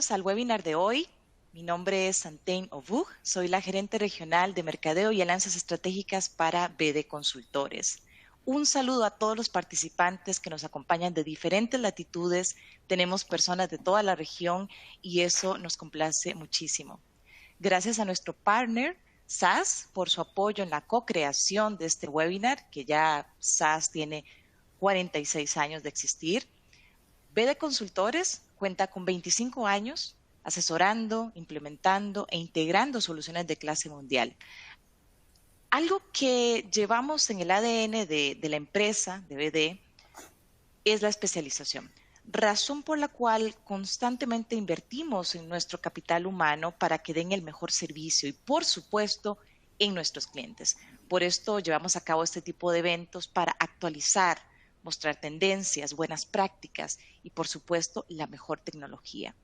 bienvenidos al webinar de hoy. Mi nombre es Santain Ovug, soy la gerente regional de Mercadeo y Alianzas Estratégicas para BD Consultores. Un saludo a todos los participantes que nos acompañan de diferentes latitudes. Tenemos personas de toda la región y eso nos complace muchísimo. Gracias a nuestro partner, SAS, por su apoyo en la co-creación de este webinar, que ya SAS tiene 46 años de existir. BD Consultores cuenta con 25 años asesorando, implementando e integrando soluciones de clase mundial. Algo que llevamos en el ADN de la empresa, de BD, es la especialización, razón por la cual constantemente invertimos en nuestro capital humano para que den el mejor servicio y, por supuesto, en nuestros clientes. Por esto llevamos a cabo este tipo de eventos para actualizar, mostrar tendencias, buenas prácticas y, por supuesto, la mejor tecnología.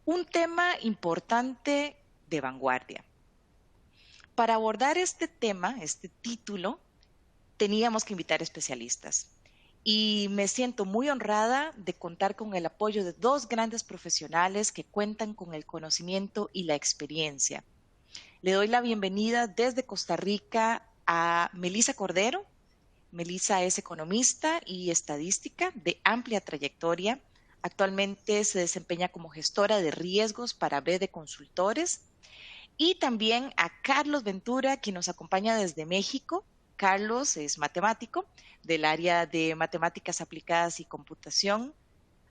Un tema importante de vanguardia. Para abordar este tema, este título, teníamos que invitar especialistas. Y me siento muy honrada de contar con el apoyo de dos grandes profesionales que cuentan con el conocimiento y la experiencia. Le doy la bienvenida desde Costa Rica a Melissa Cordero. Melissa es economista y estadística de amplia trayectoria. Actualmente se desempeña como gestora de riesgos para BD Consultores. Y también a Carlos Ventura, quien nos acompaña desde México. Carlos es matemático del área de matemáticas aplicadas y computación.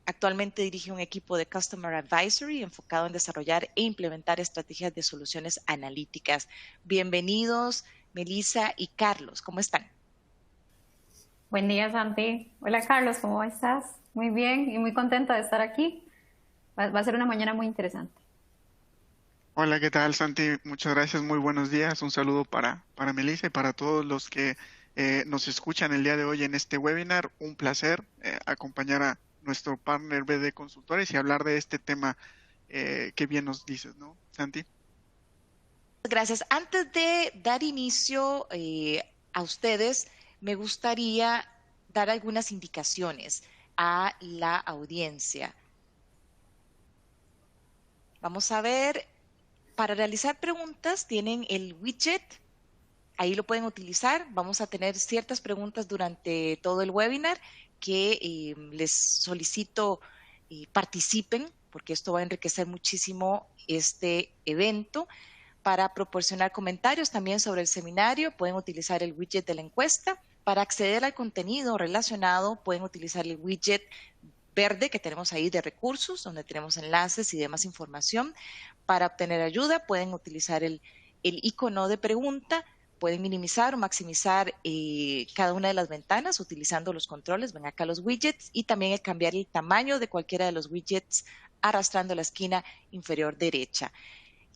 Actualmente dirige un equipo de Customer Advisory enfocado en desarrollar e implementar estrategias de soluciones analíticas. Bienvenidos, Melissa y Carlos. ¿Cómo están? Buen día, Santi. Hola, Carlos, ¿cómo estás? Muy bien y muy contenta de estar aquí. Va a ser una mañana muy interesante. Hola, ¿qué tal, Santi? Muchas gracias, muy buenos días. Un saludo para Melissa y para todos los que nos escuchan el día de hoy en este webinar. Un placer acompañar a nuestro partner BD Consultores y hablar de este tema que bien nos dices, ¿no, Santi? Gracias. Antes de dar inicio a ustedes, me gustaría dar algunas indicaciones a la audiencia. Vamos a ver, para realizar preguntas tienen el widget, ahí lo pueden utilizar. Vamos a tener ciertas preguntas durante todo el webinar que les solicito participen, porque esto va a enriquecer muchísimo este evento. Para proporcionar comentarios también sobre el seminario, pueden utilizar el widget de la encuesta. Para acceder al contenido relacionado, pueden utilizar el widget verde que tenemos ahí de recursos, donde tenemos enlaces y demás información. Para obtener ayuda, pueden utilizar el icono de pregunta. Pueden minimizar o maximizar cada una de las ventanas utilizando los controles. Ven acá los widgets y también cambiar el tamaño de cualquiera de los widgets arrastrando la esquina inferior derecha.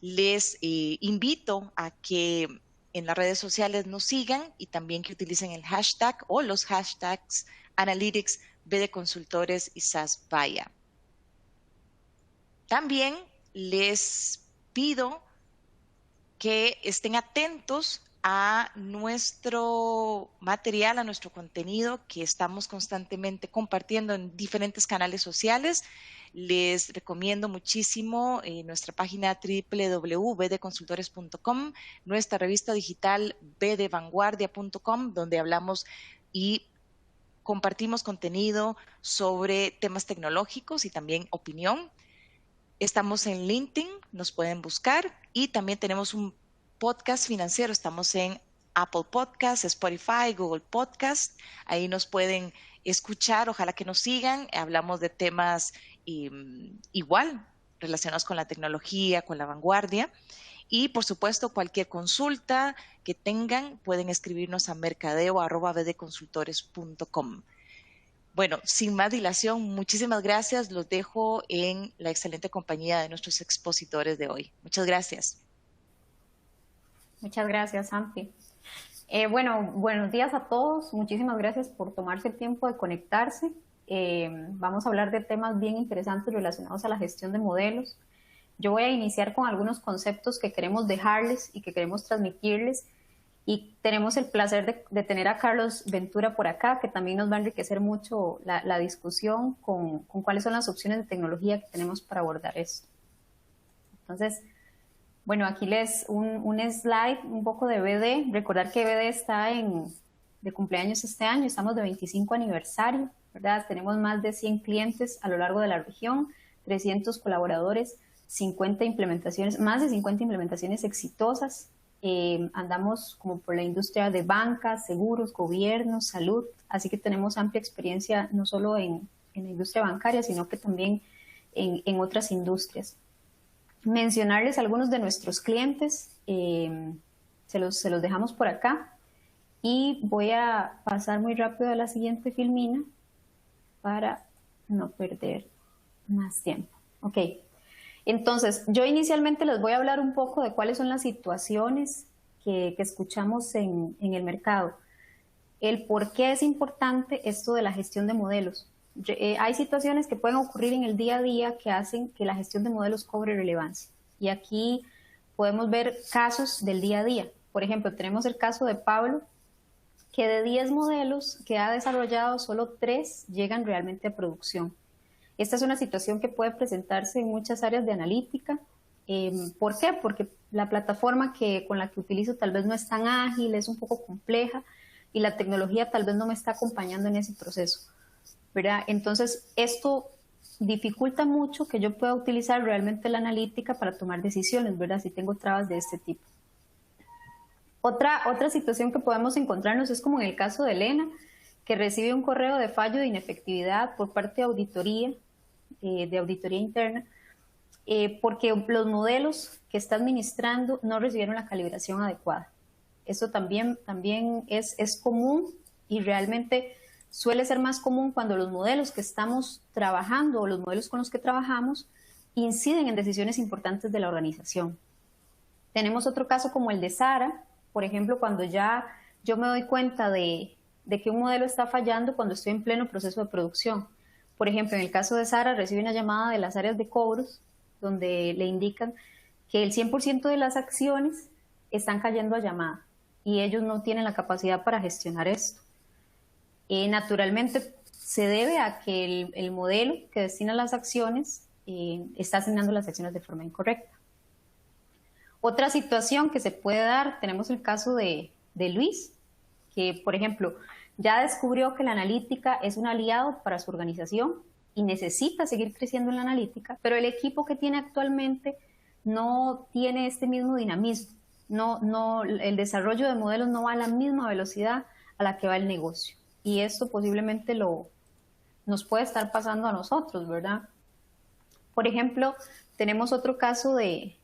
Les invito a que en las redes sociales nos sigan y también que utilicen el hashtag o los hashtags Analytics, BD Consultores y SAS Vaya. También les pido que estén atentos a nuestro material, a nuestro contenido que estamos constantemente compartiendo en diferentes canales sociales. Les recomiendo muchísimo nuestra página www.bdconsultores.com, nuestra revista digital bdvanguardia.com, donde hablamos y compartimos contenido sobre temas tecnológicos y también opinión. Estamos en LinkedIn, nos pueden buscar y también tenemos un podcast financiero. Estamos en Apple Podcasts, Spotify, Google Podcasts. Ahí nos pueden escuchar, ojalá que nos sigan. Hablamos de temas igual relacionados con la tecnología, con la vanguardia. Y, por supuesto, cualquier consulta que tengan, pueden escribirnos a mercadeo@bdconsultores.com. Bueno, sin más dilación, muchísimas gracias. Los dejo en la excelente compañía de nuestros expositores de hoy. Muchas gracias. Muchas gracias, Santi. Buenos días a todos. Muchísimas gracias por tomarse el tiempo de conectarse. Vamos a hablar de temas bien interesantes relacionados a la gestión de modelos. Yo voy a iniciar con algunos conceptos que queremos dejarles y que queremos transmitirles Y tenemos el placer de tener a Carlos Ventura por acá, que también nos va a enriquecer mucho la discusión con cuáles son las opciones de tecnología que tenemos para abordar esto. Entonces, bueno, aquí les un slide un poco de BD. Recordar que BD está de cumpleaños este año, estamos de 25 aniversario, ¿verdad? Tenemos más de 100 clientes a lo largo de la región, 300 colaboradores, 50 implementaciones, más de 50 implementaciones exitosas. Andamos como por la industria de banca, seguros, gobierno, salud, así que tenemos amplia experiencia no solo en la industria bancaria, sino que también en otras industrias. Mencionarles algunos de nuestros clientes, se los dejamos por acá, y voy a pasar muy rápido a la siguiente filmina para no perder más tiempo. Ok. Entonces, yo inicialmente les voy a hablar un poco de cuáles son las situaciones que escuchamos en el mercado. El por qué es importante esto de la gestión de modelos. Hay situaciones que pueden ocurrir en el día a día que hacen que la gestión de modelos cobre relevancia. Y aquí podemos ver casos del día a día. Por ejemplo, tenemos el caso de Pablo, que de 10 modelos que ha desarrollado, solo 3 llegan realmente a producción. Esta es una situación que puede presentarse en muchas áreas de analítica. ¿Por qué? Porque la plataforma con la que utilizo tal vez no es tan ágil, es un poco compleja y la tecnología tal vez no me está acompañando en ese proceso, ¿verdad? Entonces, esto dificulta mucho que yo pueda utilizar realmente la analítica para tomar decisiones, ¿verdad? Si tengo trabas de este tipo. Otra situación que podemos encontrarnos es como en el caso de Elena, que recibe un correo de fallo de inefectividad por parte de auditoría interna, porque los modelos que está administrando no recibieron la calibración adecuada. Eso también es común, y realmente suele ser más común cuando los modelos que estamos trabajando o los modelos con los que trabajamos inciden en decisiones importantes de la organización. Tenemos otro caso como el de Sara, por ejemplo, cuando ya yo me doy cuenta de que un modelo está fallando cuando estoy en pleno proceso de producción. Por ejemplo, en el caso de Sara, recibe una llamada de las áreas de cobros donde le indican que el 100% de las acciones están cayendo a llamada y ellos no tienen la capacidad para gestionar esto. Naturalmente, se debe a que el modelo que destina las acciones está asignando las acciones de forma incorrecta. Otra situación que se puede dar, tenemos el caso de Luis, que, por ejemplo, ya descubrió que la analítica es un aliado para su organización y necesita seguir creciendo en la analítica, pero el equipo que tiene actualmente no tiene este mismo dinamismo. El desarrollo de modelos no va a la misma velocidad a la que va el negocio. Y esto posiblemente nos puede estar pasando a nosotros, ¿verdad? Por ejemplo, tenemos otro caso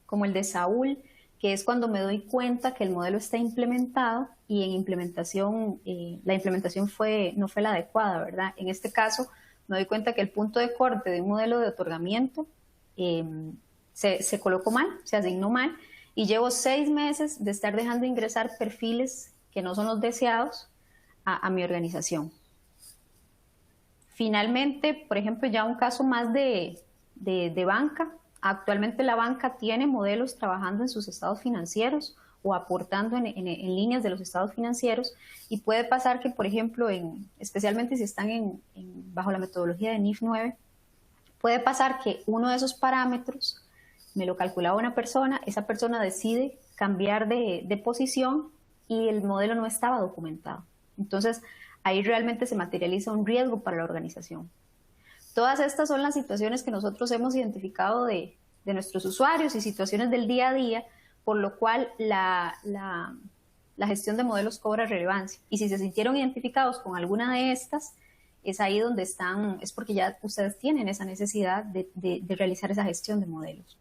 como el de Saúl, que es cuando me doy cuenta que el modelo está implementado y en implementación, la implementación no fue la adecuada, ¿verdad? En este caso, me doy cuenta que el punto de corte de un modelo de otorgamiento se colocó mal, se asignó mal, y llevo 6 meses de estar dejando ingresar perfiles que no son los deseados a mi organización. Finalmente, por ejemplo, ya un caso más de banca. Actualmente la banca tiene modelos trabajando en sus estados financieros o aportando en líneas de los estados financieros, y puede pasar que, por ejemplo, especialmente si están bajo la metodología de NIF 9, puede pasar que uno de esos parámetros me lo calculaba una persona, esa persona decide cambiar de posición y el modelo no estaba documentado. Entonces, ahí realmente se materializa un riesgo para la organización. Todas estas son las situaciones que nosotros hemos identificado de nuestros usuarios y situaciones del día a día, por lo cual la gestión de modelos cobra relevancia. Y si se sintieron identificados con alguna de estas, es ahí donde es porque ya ustedes tienen esa necesidad de realizar esa gestión de modelos.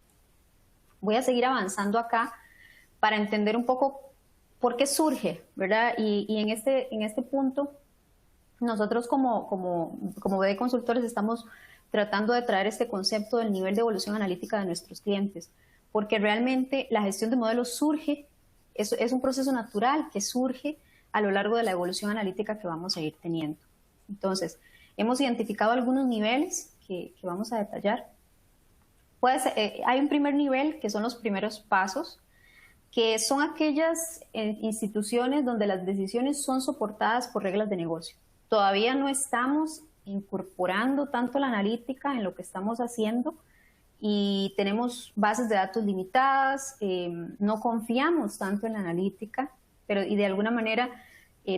Voy a seguir avanzando acá para entender un poco por qué surge, ¿verdad? Y en este punto, nosotros como BD Consultores estamos tratando de traer este concepto del nivel de evolución analítica de nuestros clientes, porque realmente la gestión de modelos surge, es un proceso natural que surge a lo largo de la evolución analítica que vamos a ir teniendo. Entonces, hemos identificado algunos niveles que vamos a detallar. Hay un primer nivel que son los primeros pasos, que son aquellas instituciones donde las decisiones son soportadas por reglas de negocio. Todavía no estamos incorporando tanto la analítica en lo que estamos haciendo y tenemos bases de datos limitadas, no confiamos tanto en la analítica, pero y de alguna manera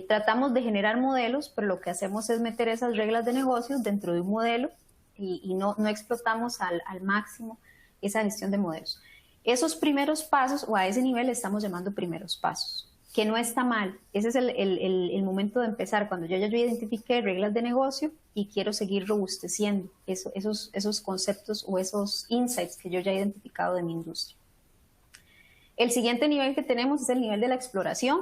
tratamos de generar modelos, pero lo que hacemos es meter esas reglas de negocio dentro de un modelo y no explotamos al máximo esa gestión de modelos. Esos primeros pasos, o a ese nivel le estamos llamando primeros pasos, que no está mal. Ese es el momento de empezar, cuando yo identifiqué reglas de negocio y quiero seguir robusteciendo esos conceptos o esos insights que yo ya he identificado de mi industria. El siguiente nivel que tenemos es el nivel de la exploración,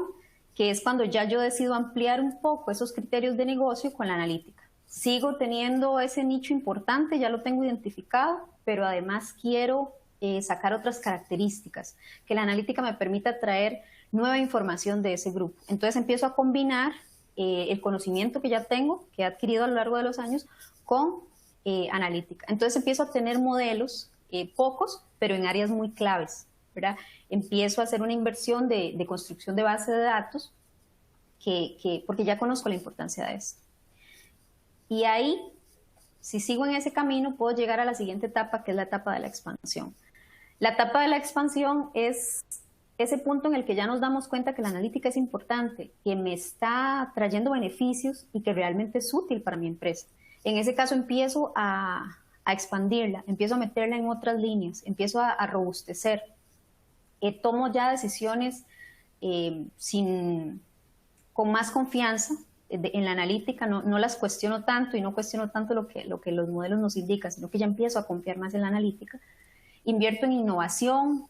que es cuando ya yo decido ampliar un poco esos criterios de negocio con la analítica. Sigo teniendo ese nicho importante, ya lo tengo identificado, pero además quiero sacar otras características, que la analítica me permita traer nueva información de ese grupo. Entonces empiezo a combinar el conocimiento que ya tengo, que he adquirido a lo largo de los años, con analítica. Entonces empiezo a tener modelos, pocos, pero en áreas muy claves, ¿verdad? Empiezo a hacer una inversión de construcción de base de datos, porque ya conozco la importancia de esto. Y ahí, si sigo en ese camino, puedo llegar a la siguiente etapa, que es la etapa de la expansión. La etapa de la expansión es ese punto en el que ya nos damos cuenta que la analítica es importante, que me está trayendo beneficios y que realmente es útil para mi empresa. En ese caso empiezo a expandirla, empiezo a meterla en otras líneas, empiezo a robustecer. Tomo ya decisiones con más confianza en la analítica, no las cuestiono tanto y no cuestiono tanto lo que los modelos nos indican, sino que ya empiezo a confiar más en la analítica. Invierto en innovación,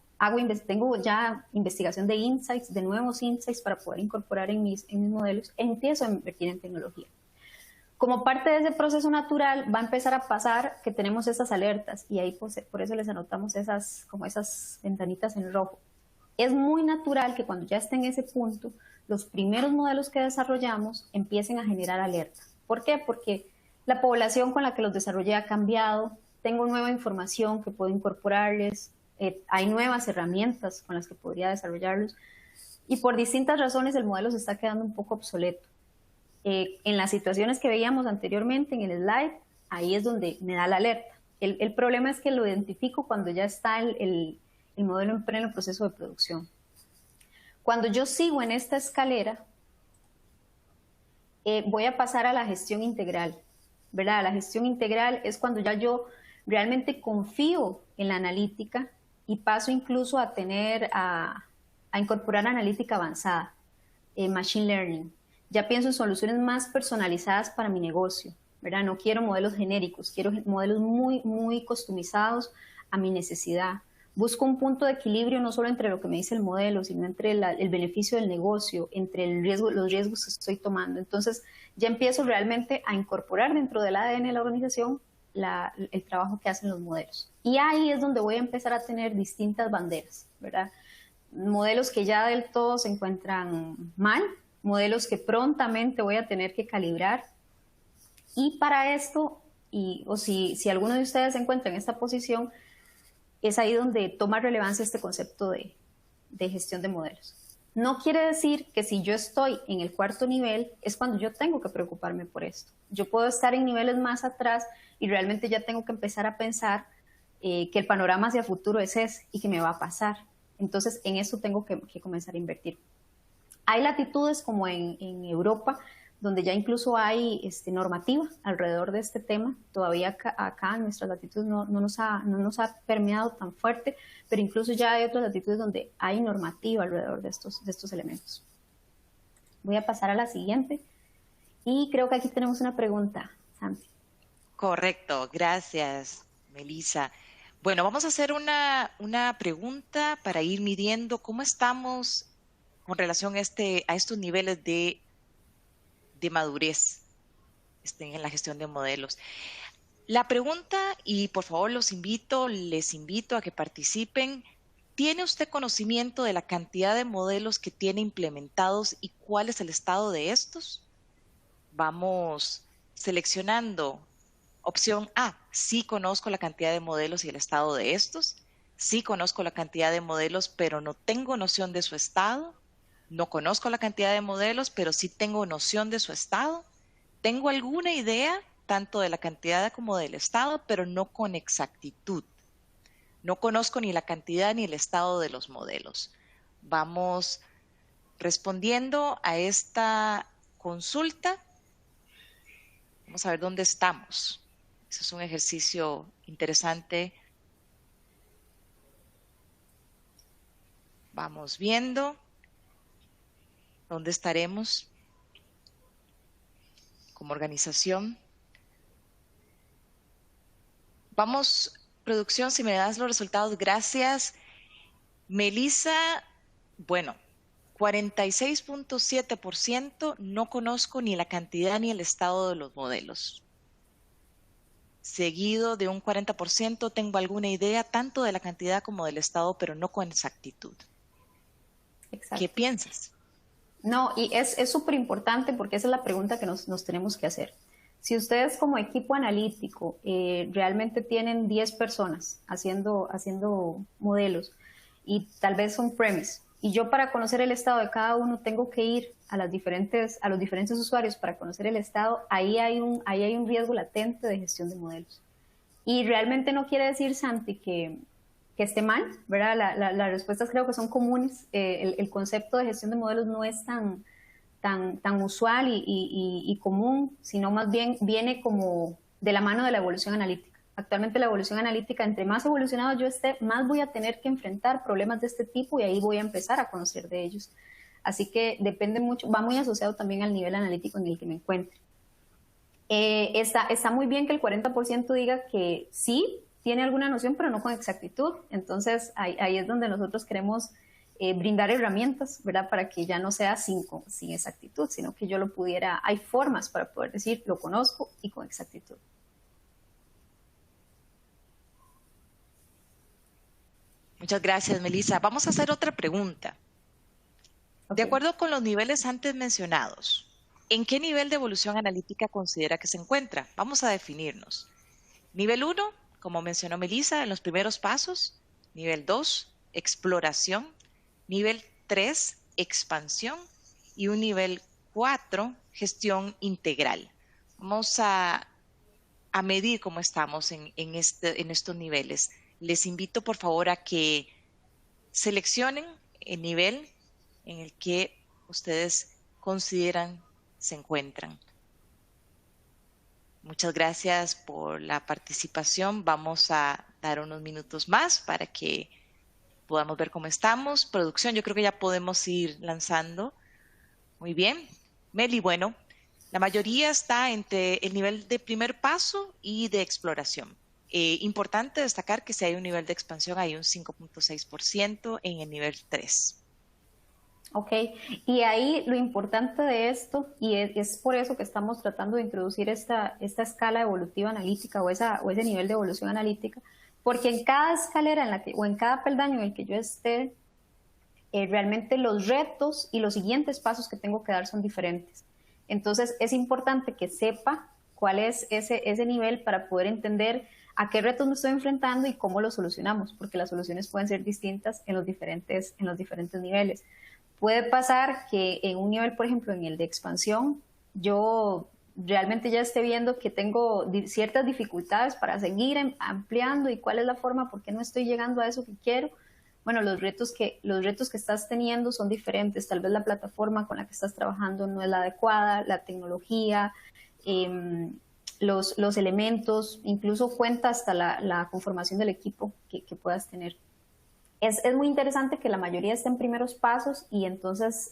tengo ya investigación de insights, de nuevos insights para poder incorporar en mis modelos, e empiezo a invertir en tecnología. Como parte de ese proceso natural va a empezar a pasar que tenemos esas alertas y ahí pues, por eso les anotamos esas ventanitas en rojo. Es muy natural que cuando ya esté en ese punto, los primeros modelos que desarrollamos empiecen a generar alerta. ¿Por qué? Porque la población con la que los desarrollé ha cambiado, tengo nueva información que puedo incorporarles, hay nuevas herramientas con las que podría desarrollarlos y por distintas razones el modelo se está quedando un poco obsoleto. En las situaciones que veíamos anteriormente en el slide, ahí es donde me da la alerta. El problema es que lo identifico cuando ya está el modelo en pleno proceso de producción. Cuando yo sigo en esta escalera, voy a pasar a la gestión integral, ¿verdad? La gestión integral es cuando ya yo realmente confío en la analítica y paso incluso a incorporar analítica avanzada, machine learning. Ya pienso en soluciones más personalizadas para mi negocio, ¿verdad? No quiero modelos genéricos, quiero modelos muy, muy customizados a mi necesidad. Busco un punto de equilibrio no solo entre lo que me dice el modelo, sino entre el beneficio del negocio, entre los riesgos que estoy tomando. Entonces, ya empiezo realmente a incorporar dentro del ADN de la organización el trabajo que hacen los modelos. Y ahí es donde voy a empezar a tener distintas banderas, ¿verdad? Modelos que ya del todo se encuentran mal, modelos que prontamente voy a tener que calibrar. Y para esto, si alguno de ustedes se encuentra en esta posición, es ahí donde toma relevancia este concepto de gestión de modelos. No quiere decir que si yo estoy en el cuarto nivel es cuando yo tengo que preocuparme por esto. Yo puedo estar en niveles más atrás y realmente ya tengo que empezar a pensar que el panorama hacia futuro es ese y que me va a pasar. Entonces, en eso tengo que comenzar a invertir. Hay latitudes como en Europa, donde ya incluso hay normativa alrededor de este tema. Todavía acá en nuestras latitudes no nos ha permeado tan fuerte, pero incluso ya hay otras latitudes donde hay normativa alrededor de estos elementos. Voy a pasar a la siguiente. Y creo que aquí tenemos una pregunta, Santi. Correcto, gracias, Melissa. Bueno, vamos a hacer una pregunta para ir midiendo cómo estamos con relación a estos niveles de madurez en la gestión de modelos. La pregunta, y por favor les invito a que participen, ¿tiene usted conocimiento de la cantidad de modelos que tiene implementados y cuál es el estado de estos? Vamos seleccionando. Opción A, sí conozco la cantidad de modelos y el estado de estos. Sí conozco la cantidad de modelos, pero no tengo noción de su estado. No conozco la cantidad de modelos, pero sí tengo noción de su estado. Tengo alguna idea tanto de la cantidad como del estado, pero no con exactitud. No conozco ni la cantidad ni el estado de los modelos. Vamos respondiendo a esta consulta. Vamos a ver dónde estamos. Ese es un ejercicio interesante. Vamos viendo dónde estaremos como organización. Vamos, producción, si me das los resultados, gracias. Melissa, bueno, 46.7% no conozco ni la cantidad ni el estado de los modelos. Seguido de un 40% tengo alguna idea tanto de la cantidad como del estado, pero no con exactitud. Exacto. ¿Qué piensas? No, y es súper importante porque esa es la pregunta que nos tenemos que hacer. Si ustedes como equipo analítico realmente tienen 10 personas haciendo modelos y tal vez son premise, y yo para conocer el estado de cada uno tengo que ir a los diferentes usuarios para conocer el estado, ahí hay un riesgo latente de gestión de modelos. Y realmente no quiere decir, Santi, que esté mal, ¿verdad? Las respuestas creo que son comunes. El concepto de gestión de modelos no es tan usual y común, sino más bien viene como de la mano de la evolución analítica. Actualmente la evolución analítica, entre más evolucionado yo esté, más voy a tener que enfrentar problemas de este tipo y ahí voy a empezar a conocer de ellos. Así que depende mucho, va muy asociado también al nivel analítico en el que me encuentre. Está muy bien que el 40% diga que sí tiene alguna noción, pero no con exactitud. Entonces ahí es donde nosotros queremos brindar herramientas, ¿verdad? Para que ya no sea sin exactitud, sino que yo lo pudiera, hay formas para poder decir lo conozco y con exactitud. Muchas gracias, Melissa. Vamos a hacer otra pregunta. Okay. De acuerdo con los niveles antes mencionados, ¿en qué nivel de evolución analítica considera que se encuentra? Vamos a definirnos. Nivel 1, como mencionó Melissa, en los primeros pasos. Nivel 2, exploración. Nivel 3, expansión. Y un nivel 4, gestión integral. Vamos a medir cómo estamos en estos niveles. Les invito, por favor, a que seleccionen el nivel en el que ustedes consideran se encuentran. Muchas gracias por la participación. Vamos a dar unos minutos más para que podamos ver cómo estamos. Producción, yo creo que ya podemos ir lanzando. Muy bien. Meli, bueno, la mayoría está entre el nivel de primer paso y de exploración. Importante destacar que si hay un nivel de expansión, hay un 5.6% en el nivel 3. Ok, y ahí lo importante de esto, y es por eso que estamos tratando de introducir esta escala evolutiva analítica o ese nivel de evolución analítica, porque en cada escalera o en cada peldaño en el que yo esté, realmente los retos y los siguientes pasos que tengo que dar son diferentes. Entonces es importante que sepa cuál es ese nivel para poder entender a qué retos me estoy enfrentando y cómo los solucionamos, porque las soluciones pueden ser distintas en los diferentes niveles. Puede pasar que en un nivel, por ejemplo, en el de expansión, yo realmente ya esté viendo que tengo ciertas dificultades para seguir ampliando y cuál es la forma, por qué no estoy llegando a eso que quiero. Bueno, los retos que estás teniendo son diferentes. Tal vez la plataforma con la que estás trabajando no es la adecuada, la tecnología, los elementos, incluso cuenta hasta la conformación del equipo que puedas tener. Es muy interesante que la mayoría esté en primeros pasos y entonces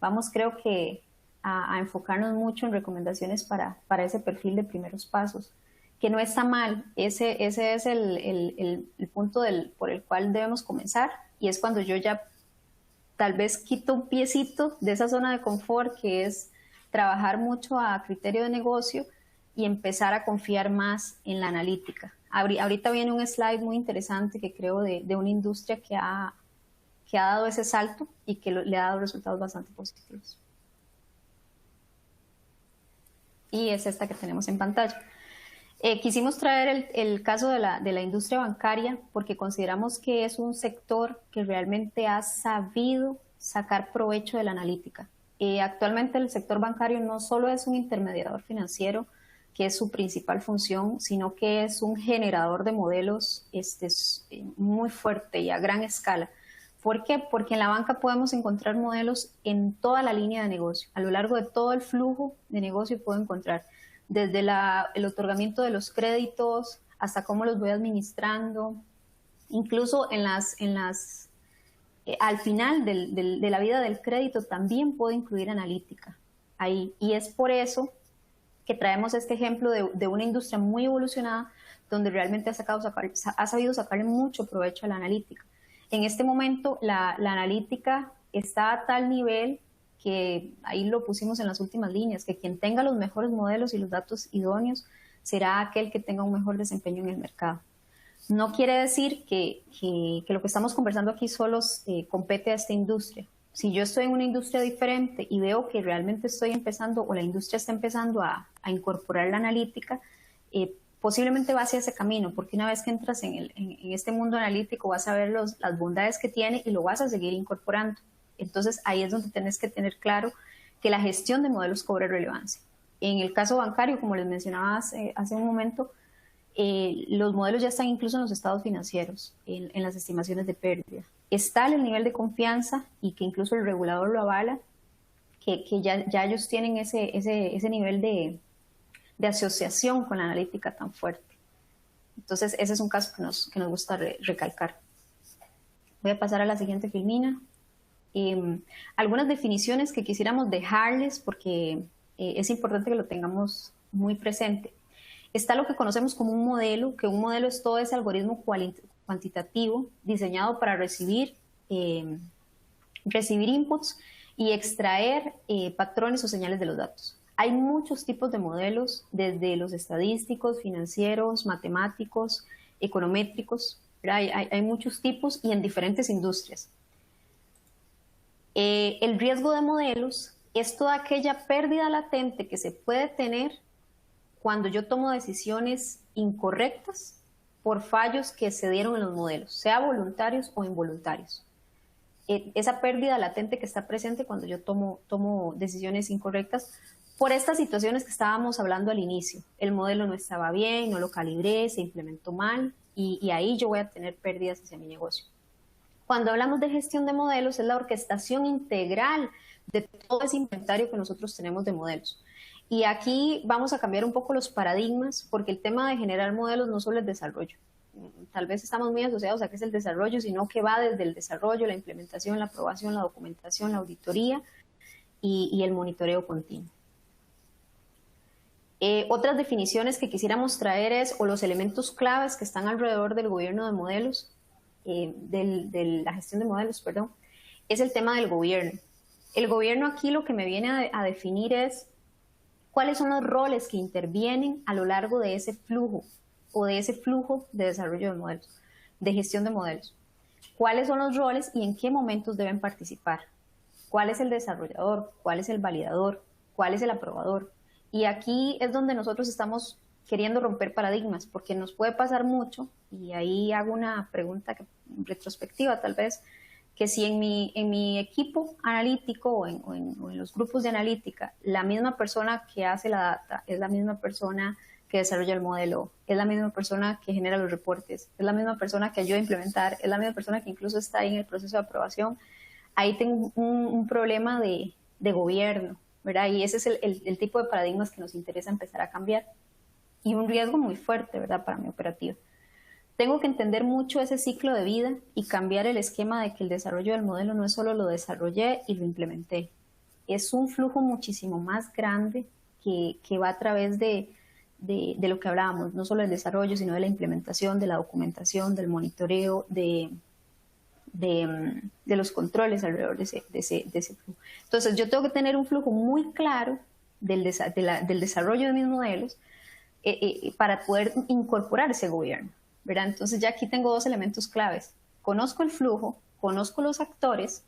vamos, creo que, a enfocarnos mucho en recomendaciones para ese perfil de primeros pasos, que no está mal. Ese es el punto por el cual debemos comenzar, y es cuando yo ya tal vez quito un piecito de esa zona de confort, que es trabajar mucho a criterio de negocio y empezar a confiar más en la analítica. Ahorita viene un slide muy interesante que creo de una industria que ha dado ese salto y que le ha dado resultados bastante positivos. Y es esta que tenemos en pantalla. Quisimos traer el caso de la industria bancaria porque consideramos que es un sector que realmente ha sabido sacar provecho de la analítica. Actualmente el sector bancario no solo es un intermediador financiero, que es su principal función, sino que es un generador de modelos muy fuerte y a gran escala. ¿Por qué? Porque en la banca podemos encontrar modelos en toda la línea de negocio. A lo largo de todo el flujo de negocio puedo encontrar desde el otorgamiento de los créditos hasta cómo los voy administrando, incluso al final de la vida del crédito también puedo incluir analítica ahí. Y es por eso que traemos este ejemplo de una industria muy evolucionada donde realmente ha sabido sacarle mucho provecho a la analítica. En este momento la analítica está a tal nivel que ahí lo pusimos en las últimas líneas, que quien tenga los mejores modelos y los datos idóneos será aquel que tenga un mejor desempeño en el mercado. No quiere decir que lo que estamos conversando aquí solo compete a esta industria. Si yo estoy en una industria diferente y veo que realmente estoy empezando o la industria está empezando a incorporar la analítica, posiblemente va hacia ese camino, porque una vez que entras en este mundo analítico vas a ver las bondades que tiene y lo vas a seguir incorporando. Entonces ahí es donde tienes que tener claro que la gestión de modelos cobra relevancia. En el caso bancario, como les mencionaba hace un momento, los modelos ya están incluso en los estados financieros, en las estimaciones de pérdida. Está el nivel de confianza y que incluso el regulador lo avala, que ya ellos tienen ese nivel de asociación con la analítica tan fuerte. Entonces ese es un caso que nos gusta recalcar. Voy a pasar a la siguiente filmina. Algunas definiciones que quisiéramos dejarles porque es importante que lo tengamos muy presente. Está lo que conocemos como un modelo, que un modelo es todo ese algoritmo cuantitativo diseñado para recibir inputs y extraer patrones o señales de los datos. Hay muchos tipos de modelos, desde los estadísticos, financieros, matemáticos, econométricos. Hay muchos tipos y en diferentes industrias. El riesgo de modelos es toda aquella pérdida latente que se puede tener cuando yo tomo decisiones incorrectas por fallos que se dieron en los modelos, sea voluntarios o involuntarios. Esa pérdida latente que está presente cuando yo tomo decisiones incorrectas por estas situaciones que estábamos hablando al inicio. El modelo no estaba bien, no lo calibré, se implementó mal y ahí yo voy a tener pérdidas hacia mi negocio. Cuando hablamos de gestión de modelos, es la orquestación integral de todo ese inventario que nosotros tenemos de modelos. Y aquí vamos a cambiar un poco los paradigmas, porque el tema de generar modelos no solo es desarrollo. Tal vez estamos muy asociados a qué es el desarrollo, sino que va desde el desarrollo, la implementación, la aprobación, la documentación, la auditoría y el monitoreo continuo. Otras definiciones que quisiéramos traer es, o los elementos claves que están alrededor del gobierno de modelos, de la gestión de modelos, perdón, es el tema del gobierno. El gobierno aquí lo que me viene a definir es cuáles son los roles que intervienen a lo largo de ese flujo o de ese flujo de desarrollo de modelos, de gestión de modelos. ¿Cuáles son los roles y en qué momentos deben participar? ¿Cuál es el desarrollador? ¿Cuál es el validador? ¿Cuál es el aprobador? Y aquí es donde nosotros estamos queriendo romper paradigmas, porque nos puede pasar mucho, y ahí hago una pregunta retrospectiva tal vez, que si en mi equipo analítico o en los grupos de analítica, la misma persona que hace la data es la misma persona que desarrolla el modelo, es la misma persona que genera los reportes, es la misma persona que ayuda a implementar, es la misma persona que incluso está ahí en el proceso de aprobación, ahí tengo un problema de gobierno, ¿verdad? Y ese es el tipo de paradigmas que nos interesa empezar a cambiar. Y un riesgo muy fuerte, ¿verdad?, para mi operativa. Tengo que entender mucho ese ciclo de vida y cambiar el esquema de que el desarrollo del modelo no es solo lo desarrollé y lo implementé. Es un flujo muchísimo más grande que va a través de lo que hablábamos, no solo del desarrollo, sino de la implementación, de la documentación, del monitoreo, de los controles alrededor de ese flujo. Entonces, yo tengo que tener un flujo muy claro del desarrollo de mis modelos para poder incorporar ese gobierno, ¿verdad? Entonces, ya aquí tengo dos elementos claves. Conozco el flujo, conozco los actores,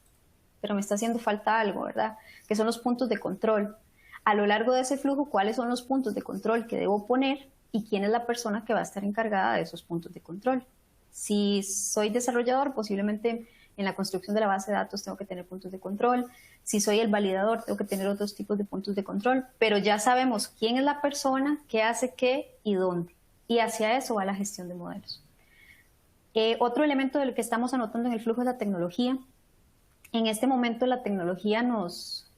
pero me está haciendo falta algo, ¿verdad? Que son los puntos de control. A lo largo de ese flujo, ¿cuáles son los puntos de control que debo poner y quién es la persona que va a estar encargada de esos puntos de control. Si soy desarrollador, posiblemente en la construcción de la base de datos tengo que tener puntos de control. Si soy el validador, tengo que tener otros tipos de puntos de control, pero ya sabemos quién es la persona, qué hace qué y dónde. Y hacia eso va la gestión de modelos. Otro elemento del que estamos anotando en el flujo es la tecnología. En este momento la tecnología nos,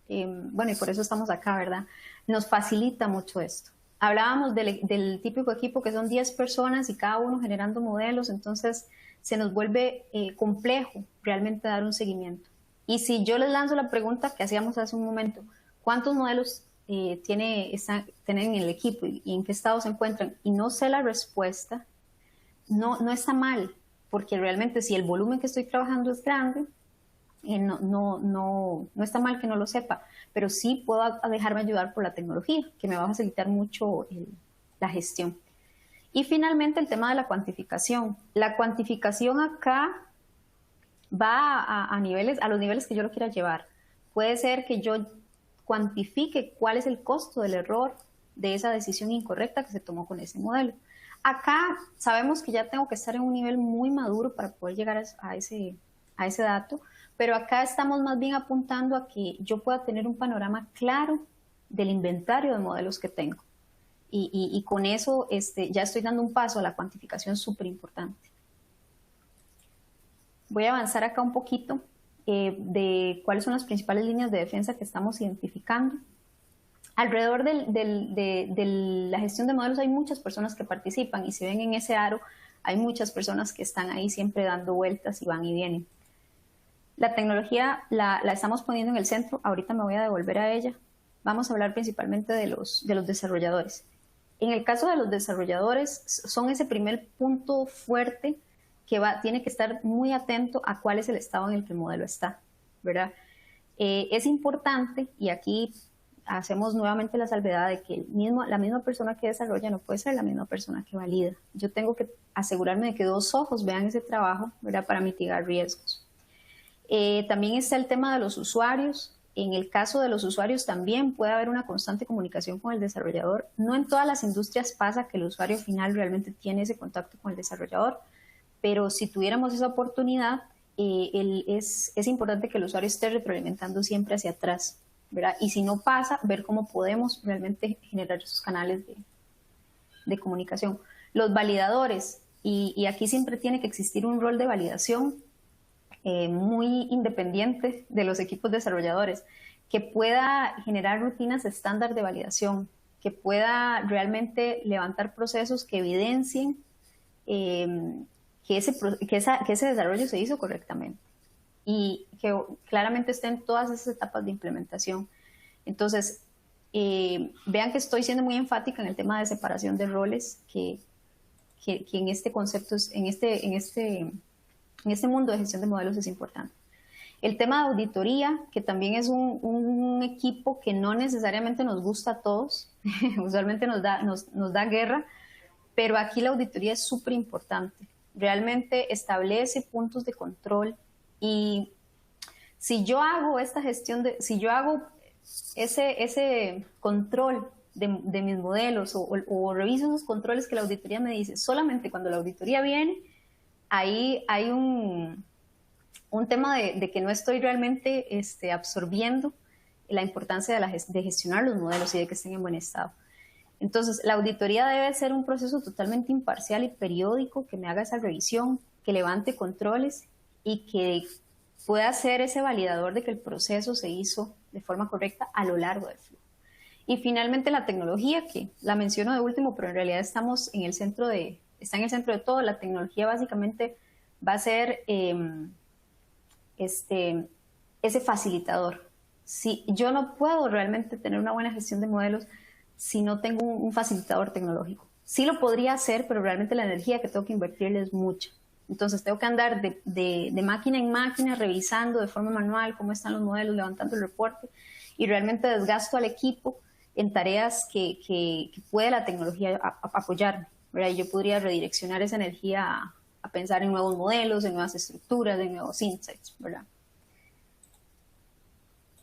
bueno, y por eso estamos acá, ¿verdad? Nos facilita mucho esto. Hablábamos del típico equipo que son 10 personas y cada uno generando modelos, entonces se nos vuelve complejo realmente dar un seguimiento. Y si yo les lanzo la pregunta que hacíamos hace un momento, ¿cuántos modelos tienen en el equipo y en qué estado se encuentran? Y no sé la respuesta, no está mal, porque realmente si el volumen que estoy trabajando es grande, no está mal que no lo sepa, pero sí puedo dejarme ayudar por la tecnología, que me va a facilitar mucho la gestión. Y finalmente el tema de la cuantificación. La cuantificación acá va a los niveles que yo lo quiera llevar. Puede ser que yo cuantifique cuál es el costo del error de esa decisión incorrecta que se tomó con ese modelo. Acá sabemos que ya tengo que estar en un nivel muy maduro para poder llegar a ese dato, pero acá estamos más bien apuntando a que yo pueda tener un panorama claro del inventario de modelos que tengo. Y con eso ya estoy dando un paso a la cuantificación súper importante. Voy a avanzar acá un poquito de cuáles son las principales líneas de defensa que estamos identificando. Alrededor de la gestión de modelos hay muchas personas que participan y si ven en ese aro hay muchas personas que están ahí siempre dando vueltas y van y vienen. La tecnología la estamos poniendo en el centro, ahorita me voy a devolver a ella. Vamos a hablar principalmente de los desarrolladores. En el caso de los desarrolladores, son ese primer punto fuerte que tiene que estar muy atento a cuál es el estado en el que el modelo está, ¿verdad? Es importante, y aquí hacemos nuevamente la salvedad de que la misma persona que desarrolla no puede ser la misma persona que valida. Yo tengo que asegurarme de que 2 ojos vean ese trabajo, ¿verdad? Para mitigar riesgos. También está el tema de los usuarios. En el caso de los usuarios también puede haber una constante comunicación con el desarrollador. No en todas las industrias pasa que el usuario final realmente tiene ese contacto con el desarrollador, pero si tuviéramos esa oportunidad, es importante que el usuario esté retroalimentando siempre hacia atrás, ¿verdad? Y si no pasa, ver cómo podemos realmente generar esos canales de comunicación. Los validadores, y aquí siempre tiene que existir un rol de validación muy independiente de los equipos desarrolladores, que pueda generar rutinas estándar de validación, que pueda realmente levantar procesos que evidencien que ese desarrollo se hizo correctamente y que claramente estén todas esas etapas de implementación. Entonces, vean que estoy siendo muy enfática en el tema de separación de roles, que en este concepto, en este mundo de gestión de modelos es importante. El tema de auditoría, que también es un equipo que no necesariamente nos gusta a todos, usualmente nos da guerra, pero aquí la auditoría es súper importante. Realmente establece puntos de control y si yo hago esta gestión, si yo hago ese control de mis modelos o reviso esos controles que la auditoría me dice, solamente cuando la auditoría viene, ahí hay un tema de que no estoy realmente absorbiendo la importancia de gestionar los modelos y de que estén en buen estado. Entonces, la auditoría debe ser un proceso totalmente imparcial y periódico, que me haga esa revisión, que levante controles y que pueda ser ese validador de que el proceso se hizo de forma correcta a lo largo del flujo. Y finalmente la tecnología, que la menciono de último, pero en realidad está en el centro de todo. La tecnología básicamente va a ser ese facilitador. Si yo no puedo realmente tener una buena gestión de modelos si no tengo un facilitador tecnológico. Sí lo podría hacer, pero realmente la energía que tengo que invertirle es mucha. Entonces tengo que andar de máquina en máquina, revisando de forma manual cómo están los modelos, levantando el reporte, y realmente desgasto al equipo en tareas que puede la tecnología apoyarme, ¿verdad? Y yo podría redireccionar esa energía a pensar en nuevos modelos, en nuevas estructuras, en nuevos insights, ¿verdad?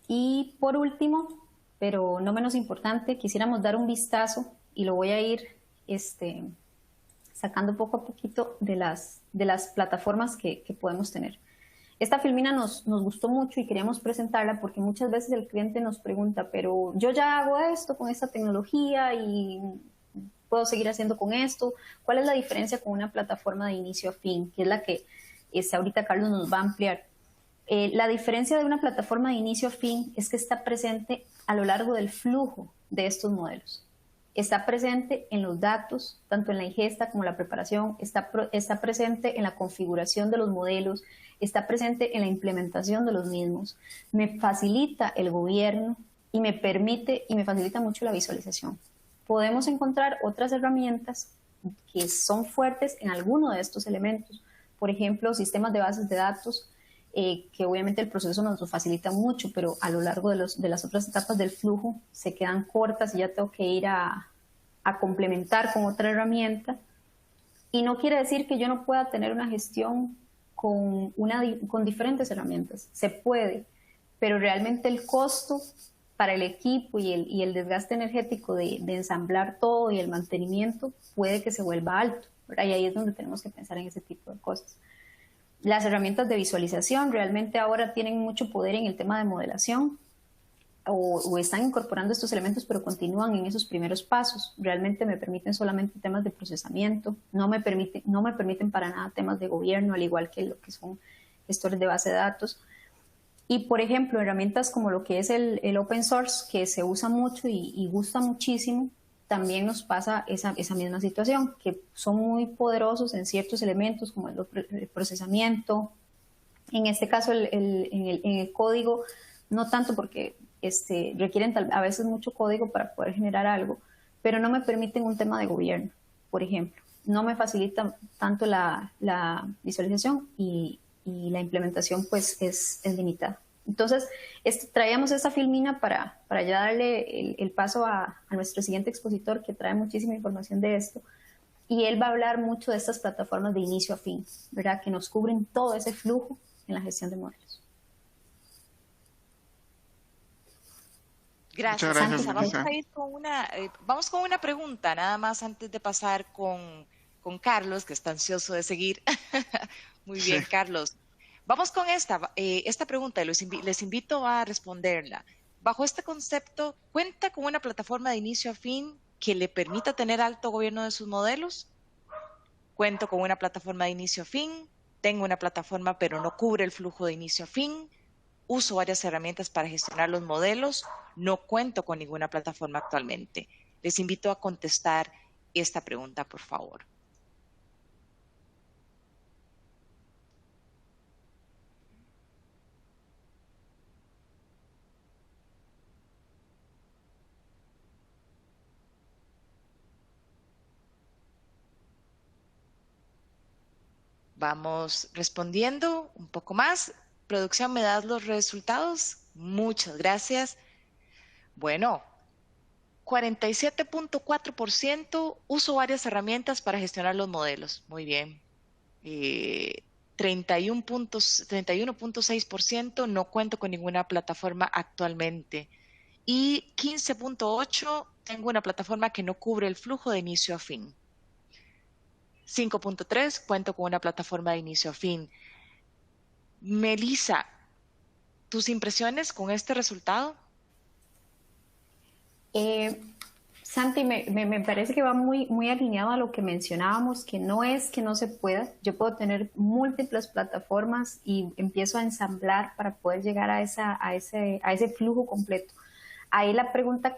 Y por último, pero no menos importante, quisiéramos dar un vistazo, y lo voy a ir sacando poco a poquito de las plataformas que podemos tener. Esta filmina nos gustó mucho y queríamos presentarla porque muchas veces el cliente nos pregunta, pero yo ya hago esto con esta tecnología y puedo seguir haciendo con esto. ¿Cuál es la diferencia con una plataforma de inicio a fin? Que es la que ahorita Carlos nos va a ampliar. La diferencia de una plataforma de inicio a fin es que está presente a lo largo del flujo de estos modelos. Está presente en los datos, tanto en la ingesta como en la preparación, está presente en la configuración de los modelos, está presente en la implementación de los mismos. Me facilita el gobierno y me facilita mucho la visualización. Podemos encontrar otras herramientas que son fuertes en alguno de estos elementos. Por ejemplo, sistemas de bases de datos, que obviamente el proceso nos lo facilita mucho, pero a lo largo de las otras etapas del flujo se quedan cortas y ya tengo que ir a complementar con otra herramienta. Y no quiere decir que yo no pueda tener una gestión con diferentes herramientas. Se puede, pero realmente el costo para el equipo y el desgaste energético de ensamblar todo y el mantenimiento puede que se vuelva alto, ¿verdad? Y ahí es donde tenemos que pensar en ese tipo de cosas. Las herramientas de visualización realmente ahora tienen mucho poder en el tema de modelación o están incorporando estos elementos, pero continúan en esos primeros pasos. Realmente me permiten solamente temas de procesamiento, no me permiten para nada temas de gobierno, al igual que lo que son gestores de base de datos. Y, por ejemplo, herramientas como lo que es el open source, que se usa mucho y gusta muchísimo, también nos pasa esa misma situación, que son muy poderosos en ciertos elementos como el procesamiento. En este caso, en el código, no tanto porque requieren a veces mucho código para poder generar algo, pero no me permiten un tema de gobierno, por ejemplo. No me facilita tanto la visualización y la implementación pues es limitada. Entonces, traíamos esta filmina para ya darle el paso a nuestro siguiente expositor, que trae muchísima información de esto, y él va a hablar mucho de estas plataformas de inicio a fin, ¿verdad? Que nos cubren todo ese flujo en la gestión de modelos. Gracias, gracias, Melissa. Vamos a ir vamos con una pregunta, nada más antes de pasar con Carlos, que está ansioso de seguir. Muy bien, sí. Carlos. Vamos con esta pregunta y les invito a responderla. Bajo este concepto, ¿cuenta con una plataforma de inicio a fin que le permita tener alto gobierno de sus modelos? ¿Cuento con una plataforma de inicio a fin? ¿Tengo una plataforma pero no cubre el flujo de inicio a fin? ¿Uso varias herramientas para gestionar los modelos? No cuento con ninguna plataforma actualmente. Les invito a contestar esta pregunta, por favor. Vamos respondiendo un poco más. Producción, ¿me das los resultados? Muchas gracias. Bueno, 47.4% uso varias herramientas para gestionar los modelos. Muy bien. 31.6% no cuento con ninguna plataforma actualmente. Y 15.8% tengo una plataforma que no cubre el flujo de inicio a fin. 5.3, cuento con una plataforma de inicio a fin. Melissa, ¿tus impresiones con este resultado? Santi, me parece que va muy alineado a lo que mencionábamos, que no es que no se pueda. Yo puedo tener múltiples plataformas y empiezo a ensamblar para poder llegar a ese flujo completo. Ahí la pregunta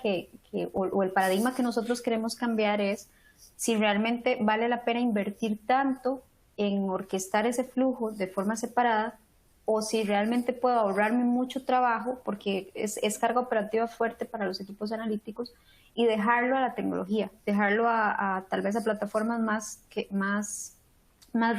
o el paradigma que nosotros queremos cambiar es si realmente vale la pena invertir tanto en orquestar ese flujo de forma separada o si realmente puedo ahorrarme mucho trabajo porque es carga operativa fuerte para los equipos analíticos y dejarlo a la tecnología, dejarlo tal vez a plataformas más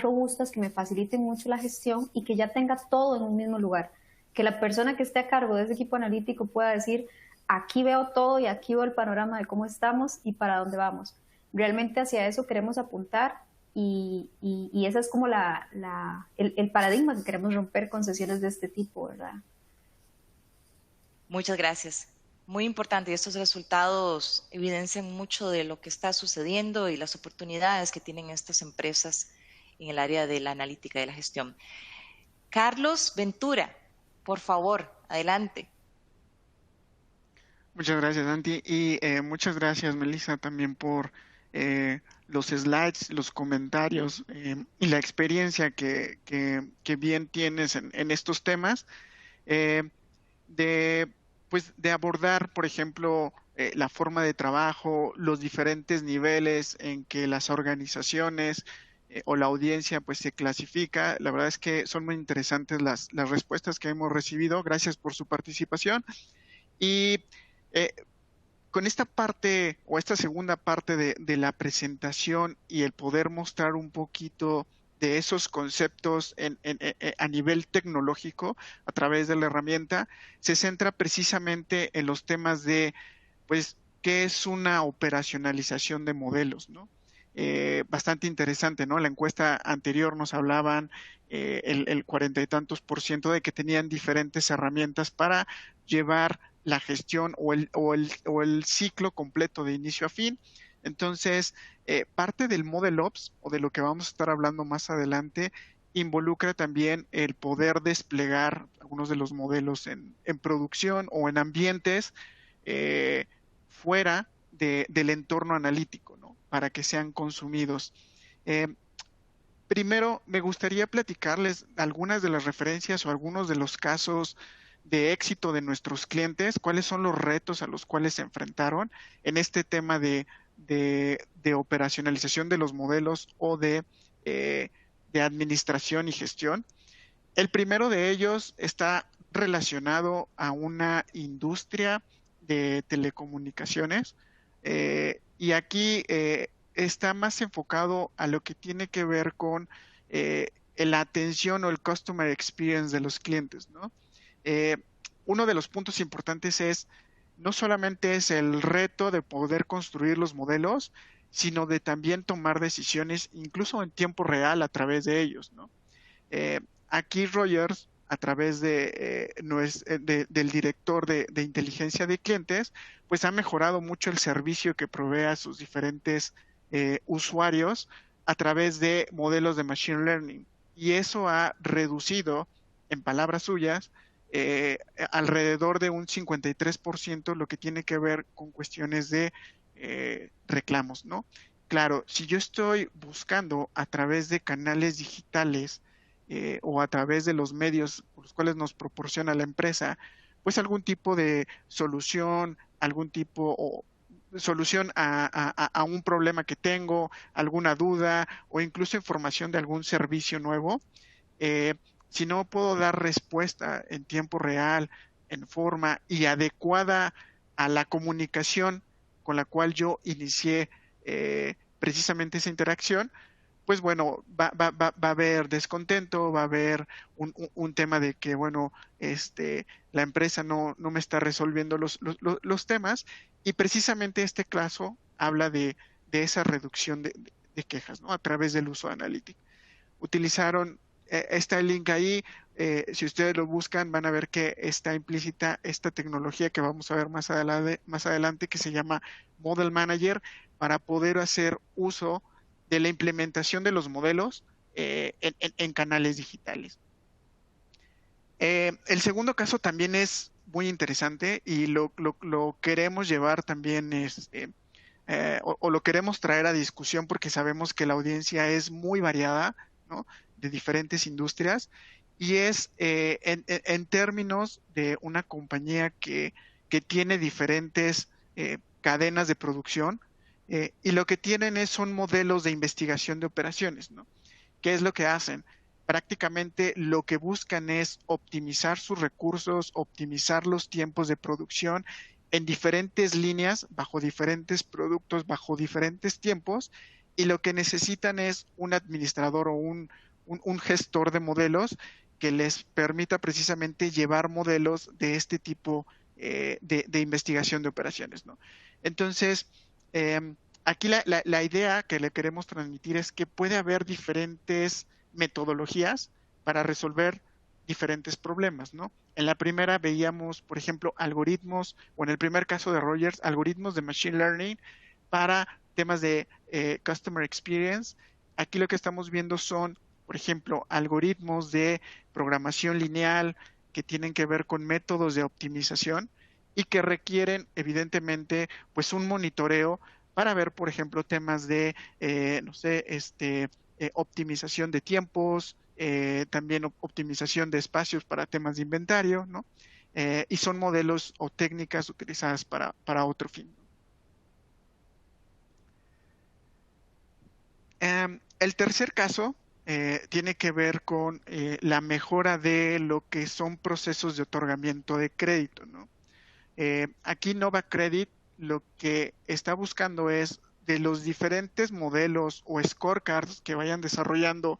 robustas que me faciliten mucho la gestión y que ya tenga todo en un mismo lugar. Que la persona que esté a cargo de ese equipo analítico pueda decir, aquí veo todo y aquí veo el panorama de cómo estamos y para dónde vamos. Realmente hacia eso queremos apuntar y ese es como el paradigma que queremos romper con sesiones de este tipo, ¿verdad? Muchas gracias. Muy importante, y estos resultados evidencian mucho de lo que está sucediendo y las oportunidades que tienen estas empresas en el área de la analítica y de la gestión. Carlos Ventura, por favor, adelante. Muchas gracias, Santi, y muchas gracias, Melissa, también por los slides, los comentarios y la experiencia que bien tienes en estos temas. eh, de, pues, de abordar, por ejemplo, la forma de trabajo, los diferentes niveles en que las organizaciones o la audiencia pues se clasifica. La verdad es que son muy interesantes las respuestas que hemos recibido. Gracias por su participación. Y eh, con esta parte o esta segunda parte de la presentación y el poder mostrar un poquito de esos conceptos a nivel tecnológico a través de la herramienta, se centra precisamente en los temas de, pues, qué es una operacionalización de modelos, ¿no? Bastante interesante, ¿no? La encuesta anterior nos hablaban el 40 y tantos % de que tenían diferentes herramientas para llevar la gestión o el ciclo completo de inicio a fin. Entonces, parte del Model Ops o de lo que vamos a estar hablando más adelante involucra también el poder desplegar algunos de los modelos en producción o en ambientes fuera del entorno analítico, ¿no? Para que sean consumidos. Eh, Primero, me gustaría platicarles algunas de las referencias o algunos de los casos de éxito de nuestros clientes, cuáles son los retos a los cuales se enfrentaron en este tema de operacionalización de los modelos o de administración y gestión. El primero de ellos está relacionado a una industria de telecomunicaciones y aquí está más enfocado a lo que tiene que ver con la atención o el customer experience de los clientes, ¿no? Eh, Uno de los puntos importantes es no solamente es el reto de poder construir los modelos, sino de también tomar decisiones incluso en tiempo real a través de ellos, ¿no? Eh, Aquí Rogers, a través del director de inteligencia de clientes, pues ha mejorado mucho el servicio que provee a sus diferentes usuarios a través de modelos de Machine Learning. Y eso ha reducido, en palabras suyas, alrededor de un 53% lo que tiene que ver con cuestiones de reclamos, ¿no? Claro, si yo estoy buscando a través de canales digitales o a través de los medios por los cuales nos proporciona la empresa, pues algún tipo de solución, algún tipo o solución a un problema que tengo, alguna duda o incluso información de algún servicio nuevo. eh, si no puedo dar respuesta en tiempo real, en forma y adecuada a la comunicación con la cual yo inicié precisamente esa interacción, pues bueno, va a haber descontento, va a haber un tema de que, bueno, la empresa no me está resolviendo los temas y precisamente este caso habla de esa reducción de quejas, ¿no? A través del uso de Analytics. Utilizaron, está el link ahí, si ustedes lo buscan van a ver que está implícita esta tecnología que vamos a ver más adelante que se llama Model Manager para poder hacer uso de la implementación de los modelos en canales digitales. El segundo caso también es muy interesante y lo queremos llevar también o lo queremos traer a discusión porque sabemos que la audiencia es muy variada, ¿no? De diferentes industrias y es en términos de una compañía que tiene diferentes cadenas de producción y lo que tienen son modelos de investigación de operaciones, ¿no? ¿Qué es lo que hacen? Prácticamente lo que buscan es optimizar sus recursos, optimizar los tiempos de producción en diferentes líneas, bajo diferentes productos, bajo diferentes tiempos, y lo que necesitan es un administrador o un gestor de modelos que les permita precisamente llevar modelos de este tipo de investigación de operaciones, ¿no? Entonces, aquí la idea que le queremos transmitir es que puede haber diferentes metodologías para resolver diferentes problemas, ¿no? En la primera veíamos, por ejemplo, algoritmos, o en el primer caso de Rogers, algoritmos de Machine Learning para temas de Customer Experience. Aquí lo que estamos viendo son, por ejemplo, algoritmos de programación lineal que tienen que ver con métodos de optimización y que requieren, evidentemente, pues un monitoreo para ver, por ejemplo, temas de, no sé, optimización de tiempos, también optimización de espacios para temas de inventario, ¿no? Y son modelos o técnicas utilizadas para otro fin. El tercer caso tiene que ver con la mejora de lo que son procesos de otorgamiento de crédito, ¿no? Aquí Nova Credit lo que está buscando es de los diferentes modelos o scorecards que vayan desarrollando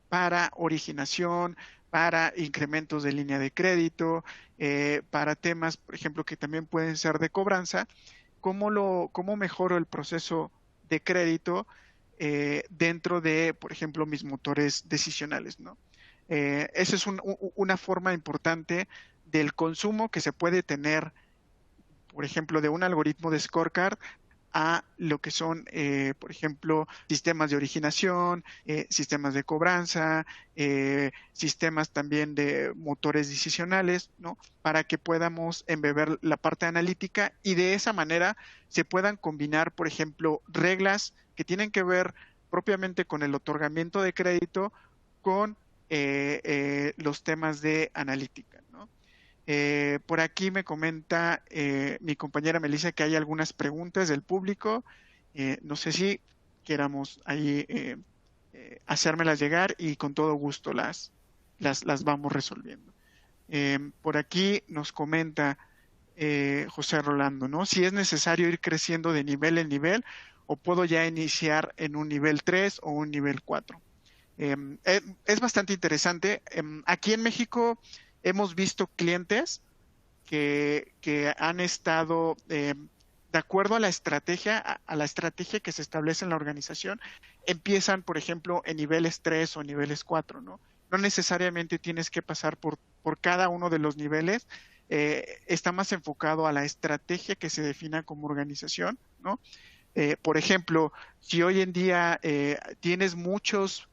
para originación, para incrementos de línea de crédito, para temas, por ejemplo, que también pueden ser de cobranza, cómo mejoro el proceso de crédito dentro de, por ejemplo, mis motores decisionales, ¿no? Esa es una forma importante del consumo que se puede tener, por ejemplo, de un algoritmo de scorecard a lo que son, por ejemplo, sistemas de originación, sistemas de cobranza, sistemas también de motores decisionales, ¿no? Para que podamos embeber la parte analítica y de esa manera se puedan combinar, por ejemplo, reglas que tienen que ver propiamente con el otorgamiento de crédito con los temas de analítica, ¿no? Por aquí me comenta mi compañera Melissa que hay algunas preguntas del público. No sé si queramos ahí hacérmelas llegar y con todo gusto las vamos resolviendo. Por aquí nos comenta José Rolando, ¿no? Si es necesario ir creciendo de nivel en nivel o puedo ya iniciar en un nivel 3 o un nivel 4. Es bastante interesante. Aquí en México hemos visto clientes que han estado de acuerdo a la estrategia, a la estrategia que se establece en la organización, empiezan, por ejemplo, en niveles 3 o niveles 4, ¿no? No necesariamente tienes que pasar por cada uno de los niveles, está más enfocado a la estrategia que se defina como organización, ¿no? Por ejemplo, si hoy en día tienes muchos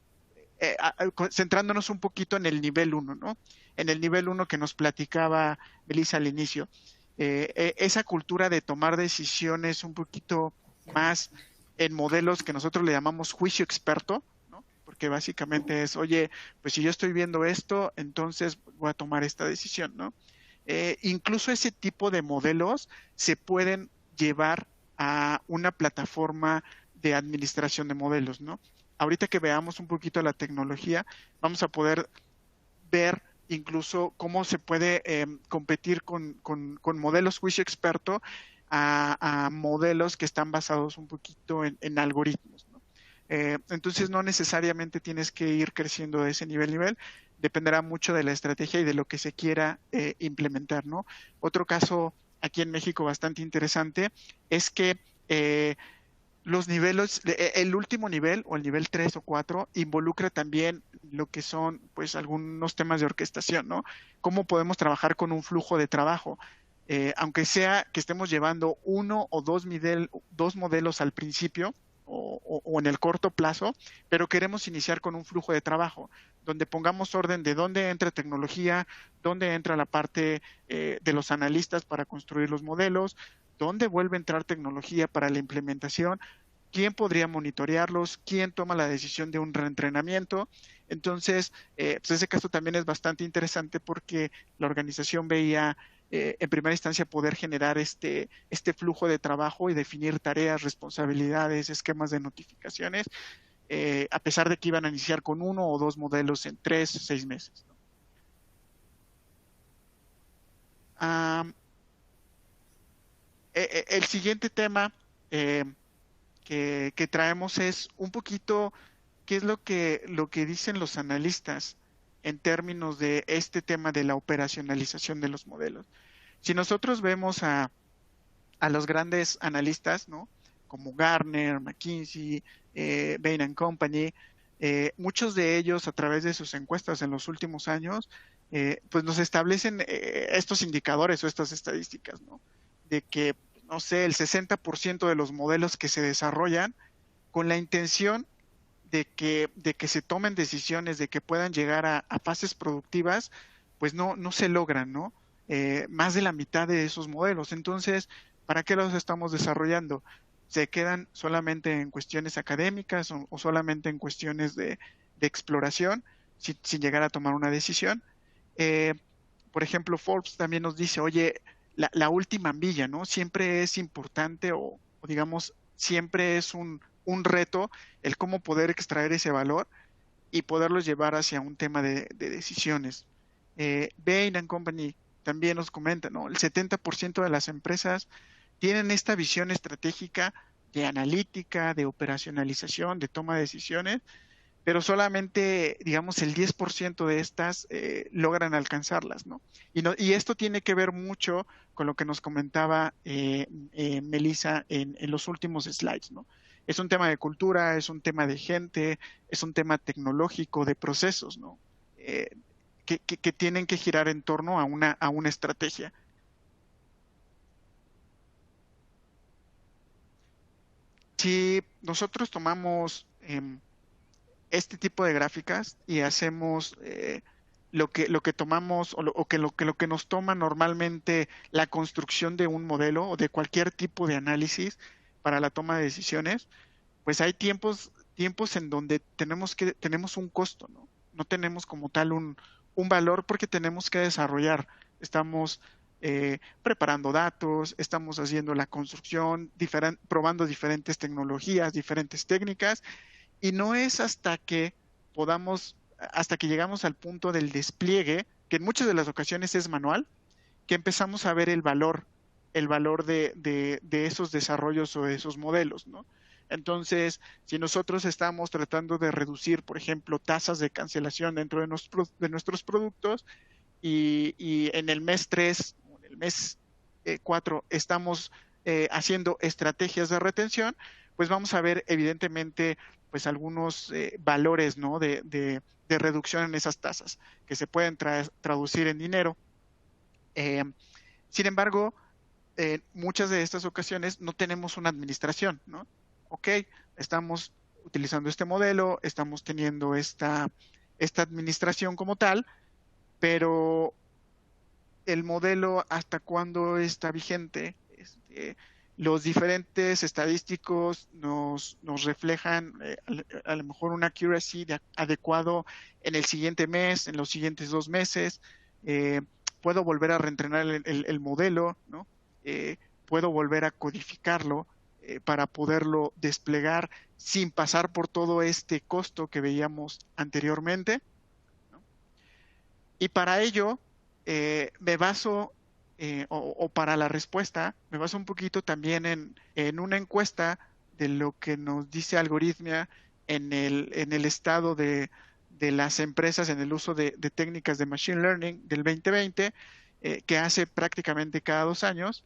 centrándonos un poquito en el nivel 1, ¿no? En el nivel 1 que nos platicaba Melissa al inicio. Esa cultura de tomar decisiones un poquito más en modelos que nosotros le llamamos juicio experto, ¿no? Porque básicamente es, oye, pues si yo estoy viendo esto, entonces voy a tomar esta decisión, ¿no? Incluso ese tipo de modelos se pueden llevar a una plataforma de administración de modelos, ¿no? Ahorita que veamos un poquito la tecnología, vamos a poder ver incluso cómo se puede competir con modelos juicio experto a modelos que están basados un poquito en algoritmos, ¿no? Entonces no necesariamente tienes que ir creciendo de ese nivel, dependerá mucho de la estrategia y de lo que se quiera implementar, ¿no? Otro caso aquí en México bastante interesante es que los niveles, el último nivel o el nivel 3 o 4 involucra también lo que son pues algunos temas de orquestación, ¿no? Cómo podemos trabajar con un flujo de trabajo, aunque sea que estemos llevando uno o dos modelos al principio o en el corto plazo, pero queremos iniciar con un flujo de trabajo donde pongamos orden de dónde entra tecnología, dónde entra la parte de los analistas para construir los modelos, dónde vuelve a entrar tecnología para la implementación, quién podría monitorearlos, quién toma la decisión de un reentrenamiento. Entonces, pues ese caso también es bastante interesante porque la organización veía en primera instancia poder generar este flujo de trabajo y definir tareas, responsabilidades, esquemas de notificaciones, a pesar de que iban a iniciar con uno o dos modelos en 3 o 6 meses, ¿no? El siguiente tema que traemos es un poquito qué es lo que dicen los analistas en términos de este tema de la operacionalización de los modelos. Si nosotros vemos a los grandes analistas, ¿no? Como Gartner, McKinsey, Bain & Company, Muchos de ellos, a través de sus encuestas en los últimos años, pues nos establecen estos indicadores o estas estadísticas, ¿no? De que, no sé, el 60% de los modelos que se desarrollan con la intención de que se tomen decisiones, de que puedan llegar a fases productivas, pues no se logran, ¿no? Más de la mitad de esos modelos. Entonces, ¿para qué los estamos desarrollando? ¿Se quedan solamente en cuestiones académicas o solamente en cuestiones de exploración sin llegar a tomar una decisión? Eh, por ejemplo, Forbes también nos dice, oye, la última milla, ¿no? Siempre es importante o digamos, siempre es un reto el cómo poder extraer ese valor y poderlos llevar hacia un tema de decisiones. Bain and Company también nos comenta, ¿no? El 70% de las empresas tienen esta visión estratégica de analítica, de operacionalización, de toma de decisiones, pero solamente, digamos, el 10% de estas logran alcanzarlas, ¿no? Y esto tiene que ver mucho con lo que nos comentaba Melissa en los últimos slides, ¿no? Es un tema de cultura, es un tema de gente, es un tema tecnológico, de procesos, ¿no? Eh, que tienen que girar en torno a una estrategia. Si nosotros tomamos este tipo de gráficas y hacemos lo que tomamos o lo que nos toma normalmente la construcción de un modelo o de cualquier tipo de análisis para la toma de decisiones, pues hay tiempos en donde tenemos un costo, ¿no? No tenemos como tal un valor porque tenemos que desarrollar. Estamos preparando datos, estamos haciendo la construcción, probando diferentes tecnologías, diferentes técnicas, y no es hasta que llegamos al punto del despliegue, que en muchas de las ocasiones es manual, que empezamos a ver el valor de esos desarrollos o de esos modelos, ¿no? Entonces, si nosotros estamos tratando de reducir, por ejemplo, tasas de cancelación dentro de nuestros productos y en el mes 3 o en el mes 4 estamos haciendo estrategias de retención, pues vamos a ver evidentemente pues algunos valores, ¿no? de reducción en esas tasas que se pueden traducir en dinero. Eh, Sin embargo, muchas de estas ocasiones no tenemos una administración, ¿no? Ok, estamos utilizando este modelo, estamos teniendo esta administración como tal, pero el modelo hasta cuándo está vigente. Los diferentes estadísticos nos reflejan a lo mejor un accuracy adecuado en el siguiente mes, en los siguientes 2 meses. Eh, Puedo volver a reentrenar el modelo, ¿no? Puedo volver a codificarlo para poderlo desplegar sin pasar por todo este costo que veíamos anteriormente, ¿no? Y para ello me baso, o para la respuesta, me baso un poquito también en una encuesta de lo que nos dice Algorithmia en el estado de las empresas en el uso de técnicas de Machine Learning del 2020, que hace prácticamente cada 2 años,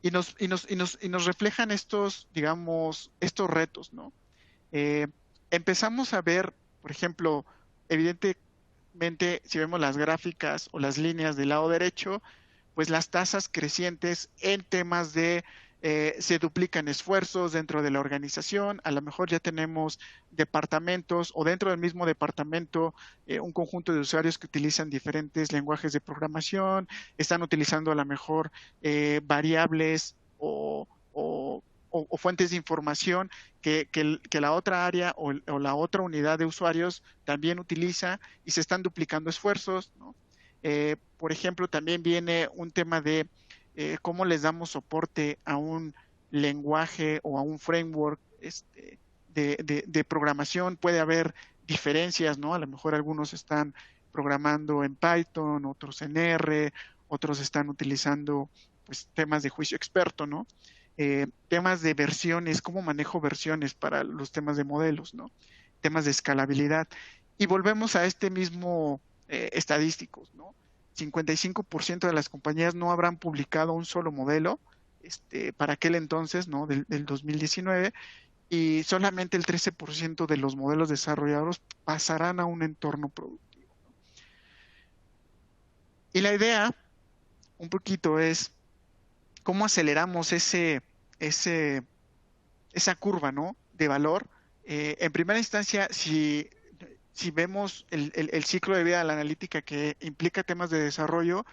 y nos reflejan estos, digamos, estos retos, ¿no? Eh, Empezamos a ver, por ejemplo, evidentemente, si vemos las gráficas o las líneas del lado derecho, pues las tasas crecientes en temas de se duplican esfuerzos dentro de la organización, a lo mejor ya tenemos departamentos o dentro del mismo departamento un conjunto de usuarios que utilizan diferentes lenguajes de programación, están utilizando a lo mejor variables o fuentes de información que la otra área o la otra unidad de usuarios también utiliza y se están duplicando esfuerzos, ¿no? Por ejemplo, también viene un tema de cómo les damos soporte a un lenguaje o a un framework de programación. Puede haber diferencias, ¿no? A lo mejor algunos están programando en Python, otros en R, otros están utilizando pues temas de juicio experto, ¿no? Temas de versiones, cómo manejo versiones para los temas de modelos, ¿no? Temas de escalabilidad. Y volvemos a este mismo estadísticos, ¿no? 55% de las compañías no habrán publicado un solo modelo para aquel entonces, ¿no? Del 2019, y solamente el 13% de los modelos desarrollados pasarán a un entorno productivo. Y la idea, un poquito, es cómo aceleramos esa curva, ¿no? De valor. En primera instancia, si vemos el ciclo de vida de la analítica que implica temas de desarrollo,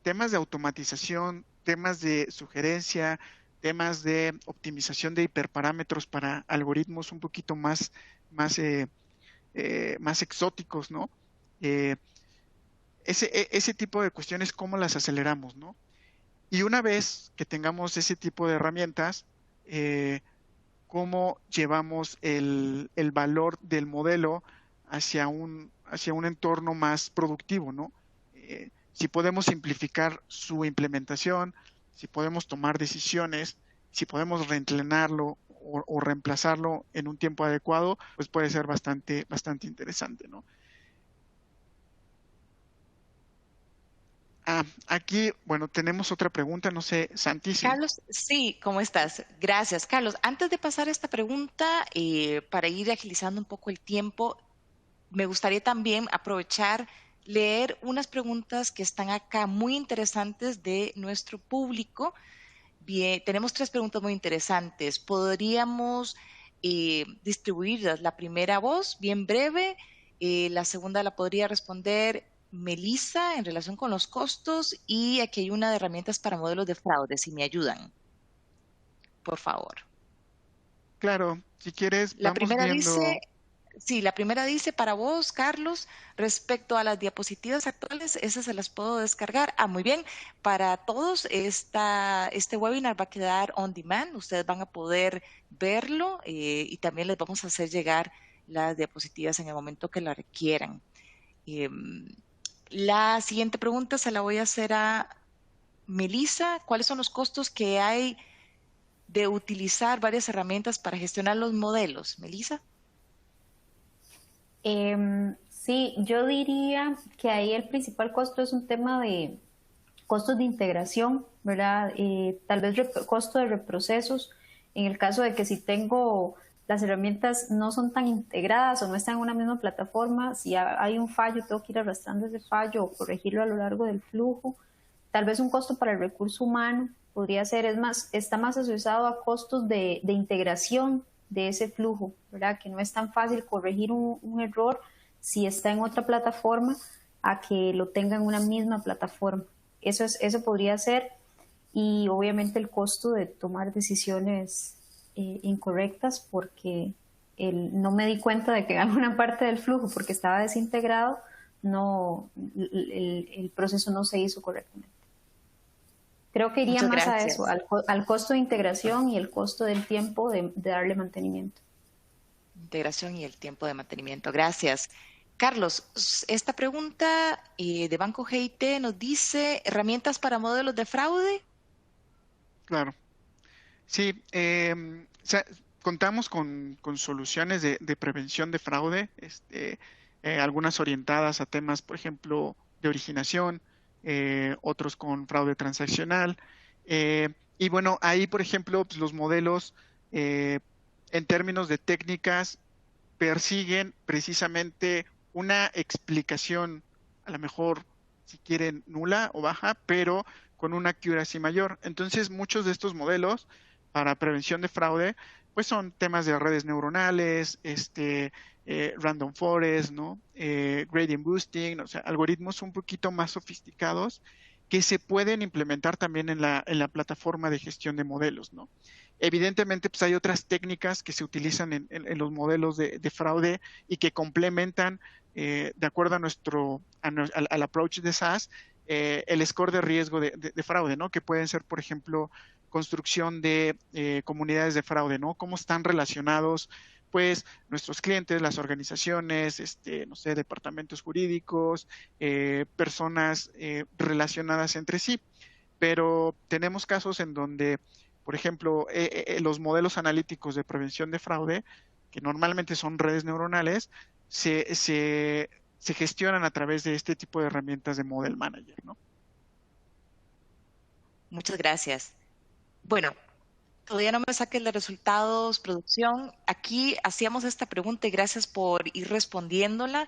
temas de automatización, temas de sugerencia, temas de optimización de hiperparámetros para algoritmos un poquito más exóticos, ¿no? Eh, ese tipo de cuestiones, ¿cómo las aceleramos, ¿no? Y una vez que tengamos ese tipo de herramientas, cómo llevamos el valor del modelo hacia un entorno más productivo, ¿no? Si podemos simplificar su implementación, si podemos tomar decisiones, si podemos reentrenarlo o reemplazarlo en un tiempo adecuado, pues puede ser bastante, bastante interesante, ¿no? Aquí, bueno, tenemos otra pregunta, no sé, Santi, sí. Carlos, sí, ¿cómo estás? Gracias, Carlos. Antes de pasar a esta pregunta, para ir agilizando un poco el tiempo, me gustaría también aprovechar, leer unas preguntas que están acá muy interesantes de nuestro público. Bien, tenemos tres preguntas muy interesantes. Podríamos distribuirlas. La primera voz, bien breve. La segunda la podría responder Melissa en relación con los costos. Y aquí hay una de herramientas para modelos de fraude, si me ayudan, por favor. Claro, si quieres, La vamos primera dice, viendo. sí, la primera dice para vos, Carlos, respecto a las diapositivas actuales, esas se las puedo descargar. Ah, muy bien. Para todos, este webinar va a quedar on demand. Ustedes van a poder verlo y también les vamos a hacer llegar las diapositivas en el momento que la requieran. Em, la siguiente pregunta se la voy a hacer a Melissa. ¿Cuáles son los costos que hay de utilizar varias herramientas para gestionar los modelos? Melissa. Sí, yo diría que ahí el principal costo es un tema de costos de integración, ¿verdad? Tal vez costo de reprocesos, en el caso de que si tengo las herramientas no son tan integradas o no están en una misma plataforma, si hay un fallo, tengo que ir arrastrando ese fallo o corregirlo a lo largo del flujo. Tal vez un costo para el recurso humano podría ser, es más, está más asociado a costos de integración de ese flujo, ¿verdad? Que no es tan fácil corregir un error si está en otra plataforma a que lo tenga en una misma plataforma. Eso podría ser, y obviamente el costo de tomar decisiones incorrectas porque no me di cuenta de que en alguna parte del flujo, porque estaba desintegrado, no, el proceso no se hizo correctamente. Creo que iría Muchas más a eso, gracias. al costo de integración y el costo del tiempo de darle mantenimiento. Integración y el tiempo de mantenimiento. Gracias. Carlos, esta pregunta de Banco GIT nos dice, ¿herramientas para modelos de fraude? Claro. Sí, contamos con soluciones de prevención de fraude, algunas orientadas a temas, por ejemplo, de originación, otros con fraude transaccional. Y bueno, ahí, por ejemplo, pues, los modelos, en términos de técnicas, persiguen precisamente una explicación, a lo mejor, si quieren, nula o baja, pero con una accuracy mayor. Entonces, muchos de estos modelos para prevención de fraude, pues son temas de redes neuronales, random forest, ¿no? Gradient boosting, o sea, algoritmos un poquito más sofisticados que se pueden implementar también en la plataforma de gestión de modelos, ¿no? Evidentemente, pues hay otras técnicas que se utilizan en los modelos de fraude y que complementan, de acuerdo a al approach de SAS, el score de riesgo de fraude, ¿no? Que pueden ser, por ejemplo, construcción de comunidades de fraude, ¿no? Cómo están relacionados, pues, nuestros clientes, las organizaciones, no sé, departamentos jurídicos, personas relacionadas entre sí. Pero tenemos casos en donde, por ejemplo, los modelos analíticos de prevención de fraude, que normalmente son redes neuronales, se gestionan a través de este tipo de herramientas de Model Manager, ¿no? Muchas gracias. Bueno, todavía no me saquen los resultados, producción. Aquí hacíamos esta pregunta y gracias por ir respondiéndola.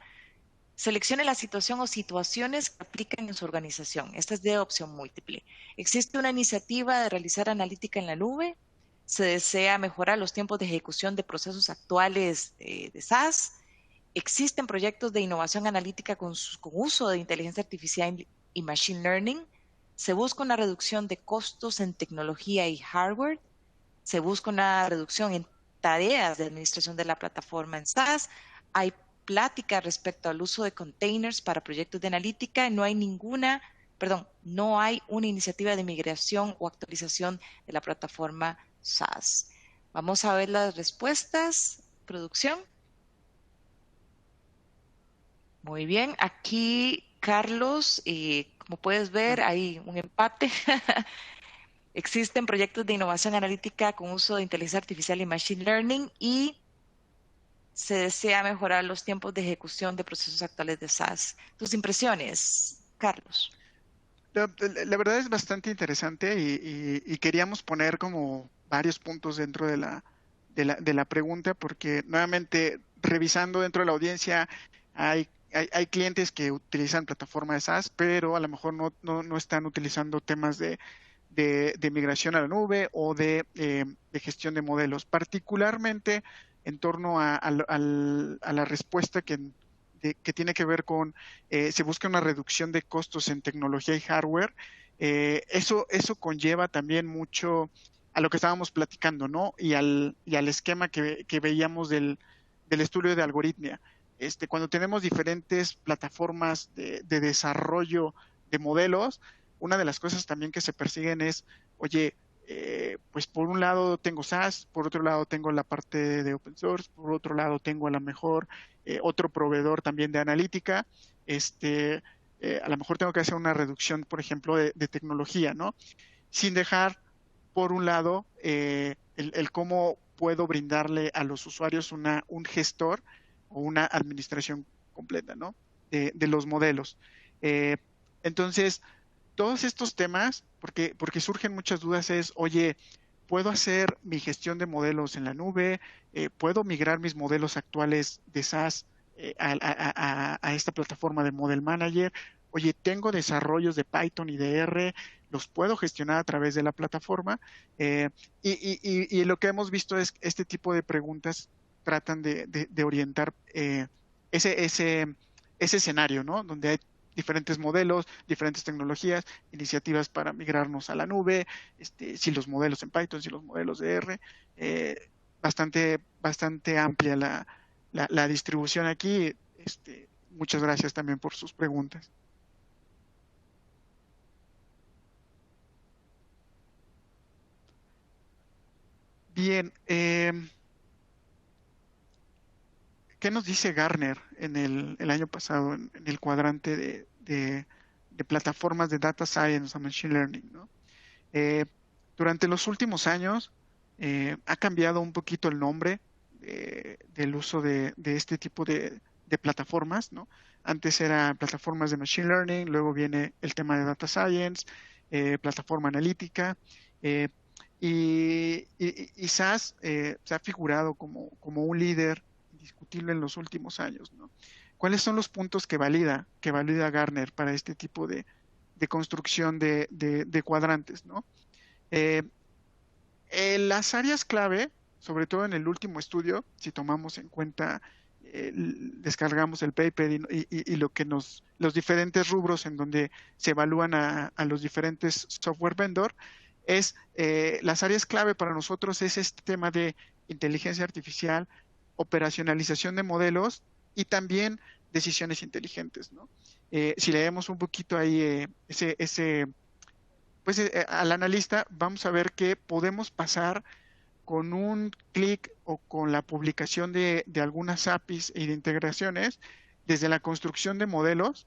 Seleccione la situación o situaciones que aplican en su organización. Esta es de opción múltiple. ¿Existe una iniciativa de realizar analítica en la nube? ¿Se desea mejorar los tiempos de ejecución de procesos actuales de SaaS? ¿Existen proyectos de innovación analítica con uso de inteligencia artificial y machine learning? ¿Se busca una reducción de costos en tecnología y hardware? ¿Se busca una reducción en tareas de administración de la plataforma en SaaS? ¿Hay plática respecto al uso de containers para proyectos de analítica? No hay una iniciativa de migración o actualización de la plataforma SaaS. Vamos a ver las respuestas. Producción. Muy bien, aquí Carlos, como puedes ver, hay un empate. Existen proyectos de innovación analítica con uso de inteligencia artificial y machine learning y se desea mejorar los tiempos de ejecución de procesos actuales de SaaS. ¿Tus impresiones, Carlos? La verdad es bastante interesante y queríamos poner como varios puntos dentro de la pregunta, porque nuevamente revisando dentro de la audiencia hay clientes que utilizan plataforma de SaaS, pero a lo mejor no están utilizando temas de migración a la nube o de gestión de modelos, particularmente en torno a la respuesta que tiene que ver con se busca una reducción de costos en tecnología y hardware. Eso conlleva también mucho a lo que estábamos platicando, ¿no? Y al esquema que veíamos del estudio de algoritmia. Cuando tenemos diferentes plataformas de desarrollo de modelos, una de las cosas también que se persiguen es, oye, pues por un lado tengo SaaS, por otro lado tengo la parte de open source, por otro lado tengo a lo mejor otro proveedor también de analítica, a lo mejor tengo que hacer una reducción, por ejemplo, de tecnología, ¿no? Sin dejar, por un lado, el cómo puedo brindarle a los usuarios un gestor o una administración completa, ¿no? De los modelos. Entonces, todos estos temas, porque surgen muchas dudas, oye, ¿puedo hacer mi gestión de modelos en la nube? ¿Puedo migrar mis modelos actuales de SaaS a esta plataforma de Model Manager? Oye, tengo desarrollos de Python y de R, los puedo gestionar a través de la plataforma. Y lo que hemos visto es que este tipo de preguntas tratan de orientar ese escenario, ¿no? Donde hay diferentes modelos, diferentes tecnologías, iniciativas para migrarnos a la nube, si los modelos en Python, si los modelos de R, bastante amplia la distribución aquí. Muchas gracias también por sus preguntas. Bien, ¿qué nos dice Gartner en el año pasado en el cuadrante de plataformas de data science o machine learning, ¿no? Durante los últimos años ha cambiado un poquito el nombre del uso de este tipo de plataformas, ¿no? Antes eran plataformas de machine learning, luego viene el tema de data science, plataforma analítica, y SaaS se ha figurado como un líder indiscutible en los últimos años, ¿no? ¿Cuáles son los puntos que valida Gartner para este tipo de construcción de cuadrantes, ¿no? Las áreas clave, sobre todo en el último estudio, si tomamos en cuenta, descargamos el paper y lo que los diferentes rubros en donde se evalúan a los diferentes software vendor, las áreas clave para nosotros es este tema de inteligencia artificial, operacionalización de modelos y también decisiones inteligentes, ¿no? Si leemos un poquito ahí al analista, vamos a ver que podemos pasar con un clic o con la publicación de algunas APIs y de integraciones, desde la construcción de modelos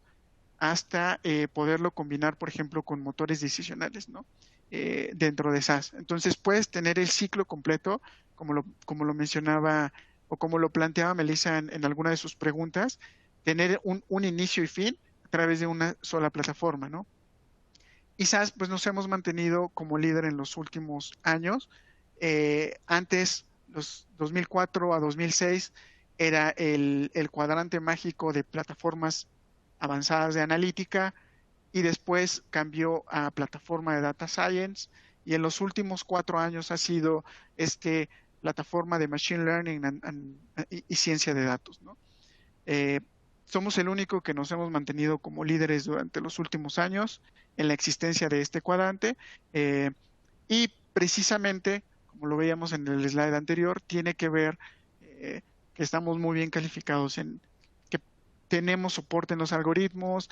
hasta poderlo combinar, por ejemplo, con motores decisionales, ¿no? Dentro de SaaS. Entonces puedes tener el ciclo completo, como lo mencionaba o como lo planteaba Melissa en alguna de sus preguntas, tener un inicio y fin a través de una sola plataforma, ¿no? Y SaaS, pues nos hemos mantenido como líder en los últimos años, Antes, los 2004 a 2006, era el cuadrante mágico de plataformas avanzadas de analítica, y después cambió a plataforma de data science, y en los últimos 4 años ha sido este plataforma de machine learning y ciencia de datos, ¿no? Eh, Somos el único que nos hemos mantenido como líderes durante los últimos años en la existencia de este cuadrante, eh, y precisamente, como lo veíamos en el slide anterior, tiene que ver que estamos muy bien calificados en que tenemos soporte en los algoritmos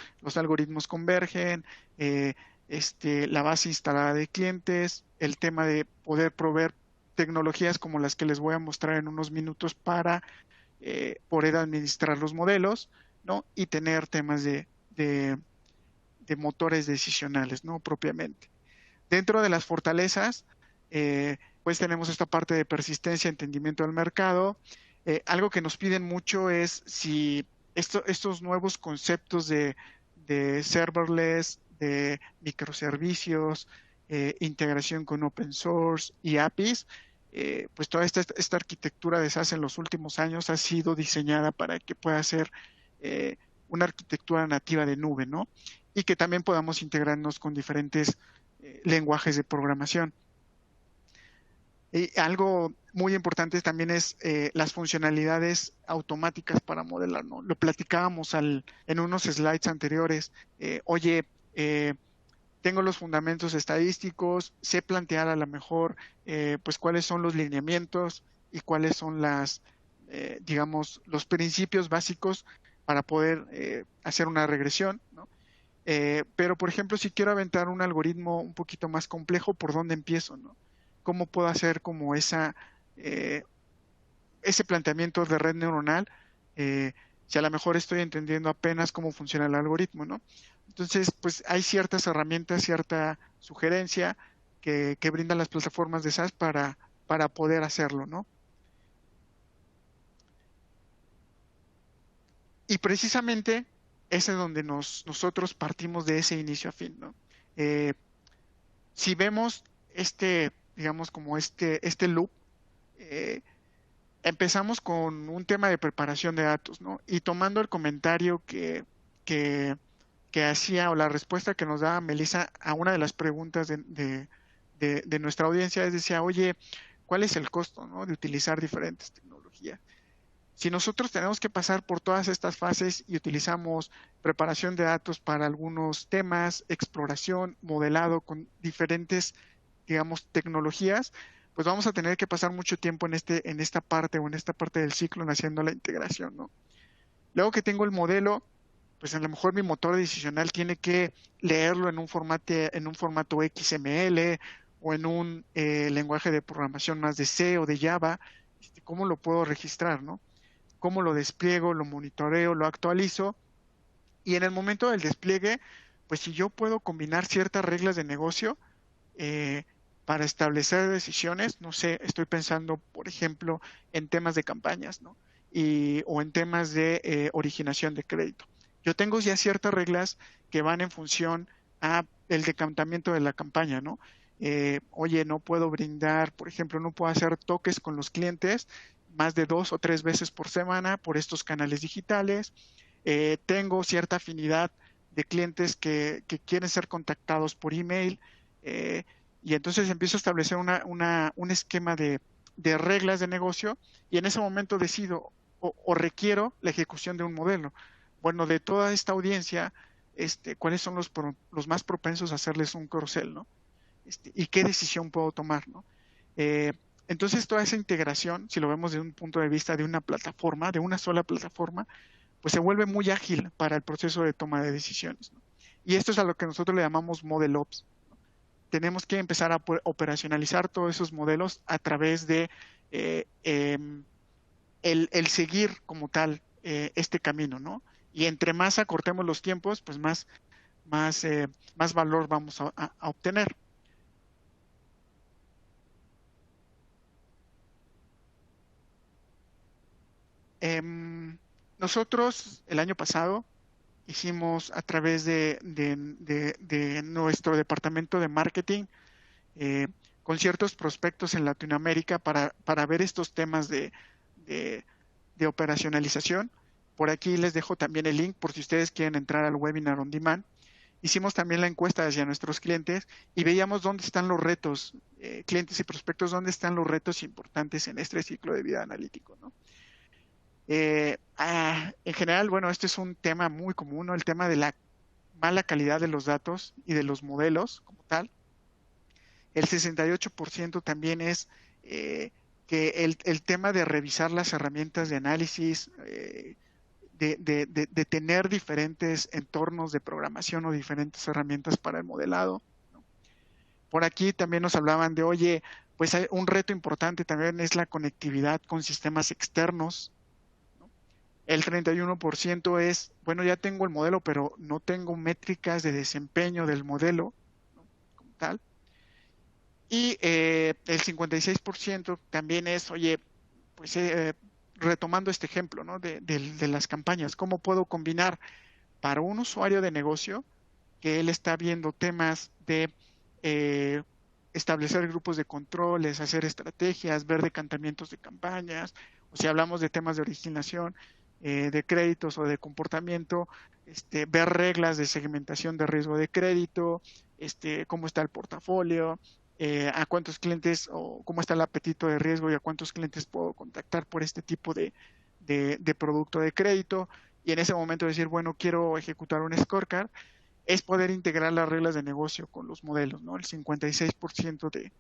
convergen, eh, la base instalada de clientes, el tema de poder proveer tecnologías como las que les voy a mostrar en unos minutos para poder administrar los modelos, ¿no? Y tener temas de motores decisionales, ¿no? Propiamente. Dentro de las fortalezas, pues tenemos esta parte de persistencia, entendimiento del mercado. Algo que nos piden mucho es si estos nuevos conceptos de serverless, de microservicios, integración con open source y APIs, pues toda esta arquitectura de SaaS en los últimos años ha sido diseñada para que pueda ser una arquitectura nativa de nube, ¿no? Y que también podamos integrarnos con diferentes lenguajes de programación. Y algo muy importante también es las funcionalidades automáticas para modelar, ¿no? Lo platicábamos en unos slides anteriores. Oye, tengo los fundamentos estadísticos, sé plantear a lo mejor pues cuáles son los lineamientos y cuáles son digamos, los principios básicos para poder hacer una regresión, ¿no? Pero, por ejemplo, si quiero aventar un algoritmo un poquito más complejo, ¿por dónde empiezo, no? ¿Cómo puedo hacer como ese planteamiento de red neuronal si a lo mejor estoy entendiendo apenas cómo funciona el algoritmo, ¿no? Entonces, pues hay ciertas herramientas, cierta sugerencia que brindan las plataformas de SaaS para poder hacerlo, ¿no? Y precisamente ese es donde nosotros partimos de ese inicio a fin, ¿no? Si vemos digamos, como este loop, eh, empezamos con un tema de preparación de datos, ¿no? Y tomando el comentario que, que hacía, o la respuesta que nos daba Melissa a una de las preguntas de nuestra audiencia, es decía, oye, ¿cuál es el costo, ¿no? De utilizar diferentes tecnologías? Si nosotros tenemos que pasar por todas estas fases y utilizamos preparación de datos para algunos temas, exploración, modelado con diferentes, digamos, tecnologías, pues vamos a tener que pasar mucho tiempo en esta parte o en esta parte del ciclo en haciendo la integración, ¿no? Luego que tengo el modelo, pues a lo mejor mi motor decisional tiene que leerlo en un formato XML o en un lenguaje de programación más de C o de Java. ¿Cómo lo puedo registrar, no? ¿Cómo lo despliego, lo monitoreo, lo actualizo? Y en el momento del despliegue, pues si yo puedo combinar ciertas reglas de negocio eh, para establecer decisiones, no sé, estoy pensando, por ejemplo, en temas de campañas, ¿no? O en temas de originación de crédito. Yo tengo ya ciertas reglas que van en función a el decantamiento de la campaña, ¿no? Oye, no puedo brindar, por ejemplo, no puedo hacer toques con los clientes más de 2 o 3 veces por semana por estos canales digitales. Tengo cierta afinidad de clientes que quieren ser contactados por email, eh, y entonces empiezo a establecer un esquema de reglas de negocio, y en ese momento decido o requiero la ejecución de un modelo. Bueno, de toda esta audiencia, ¿cuáles son los más propensos a hacerles un cross-sell, ¿no? Y qué decisión puedo tomar, ¿no? Eh, entonces, toda esa integración, si lo vemos desde un punto de vista de una plataforma, de una sola plataforma, pues se vuelve muy ágil para el proceso de toma de decisiones, ¿no? Y esto es a lo que nosotros le llamamos Model Ops. Tenemos que empezar a operacionalizar todos esos modelos a través de eh, eh, el seguir como tal este camino, ¿no? Y entre más acortemos los tiempos, pues más valor vamos a obtener. Nosotros el año pasado hicimos a través de nuestro departamento de marketing, con ciertos prospectos en Latinoamérica para ver estos temas de, de operacionalización. Por aquí les dejo también el link por si ustedes quieren entrar al webinar on demand. Hicimos también la encuesta hacia nuestros clientes y veíamos dónde están los retos, clientes y prospectos, dónde están los retos importantes en este ciclo de vida analítico, ¿no? En general, bueno, este es un tema muy común, ¿no? El tema de la mala calidad de los datos y de los modelos como tal. El 68% también es que el tema de revisar las herramientas de análisis, de tener diferentes entornos de programación o diferentes herramientas para el modelado, ¿no? Por aquí también nos hablaban de, oye, pues hay un reto importante también es la conectividad con sistemas externos, ¿no? El 31% es, bueno, ya tengo el modelo, pero no tengo métricas de desempeño del modelo, ¿no? Como tal. Y el 56% también es, oye, pues retomando este ejemplo, ¿no? de las campañas, ¿cómo puedo combinar para un usuario de negocio que él está viendo temas de eh, establecer grupos de controles, hacer estrategias, ver decantamientos de campañas, o si hablamos de temas de originación, de créditos o de comportamiento, ver reglas de segmentación de riesgo de crédito, cómo está el portafolio, a cuántos clientes o cómo está el apetito de riesgo y a cuántos clientes puedo contactar por este tipo de producto de crédito. Y en ese momento decir, bueno, quiero ejecutar un scorecard, es poder integrar las reglas de negocio con los modelos, ¿no? El 56%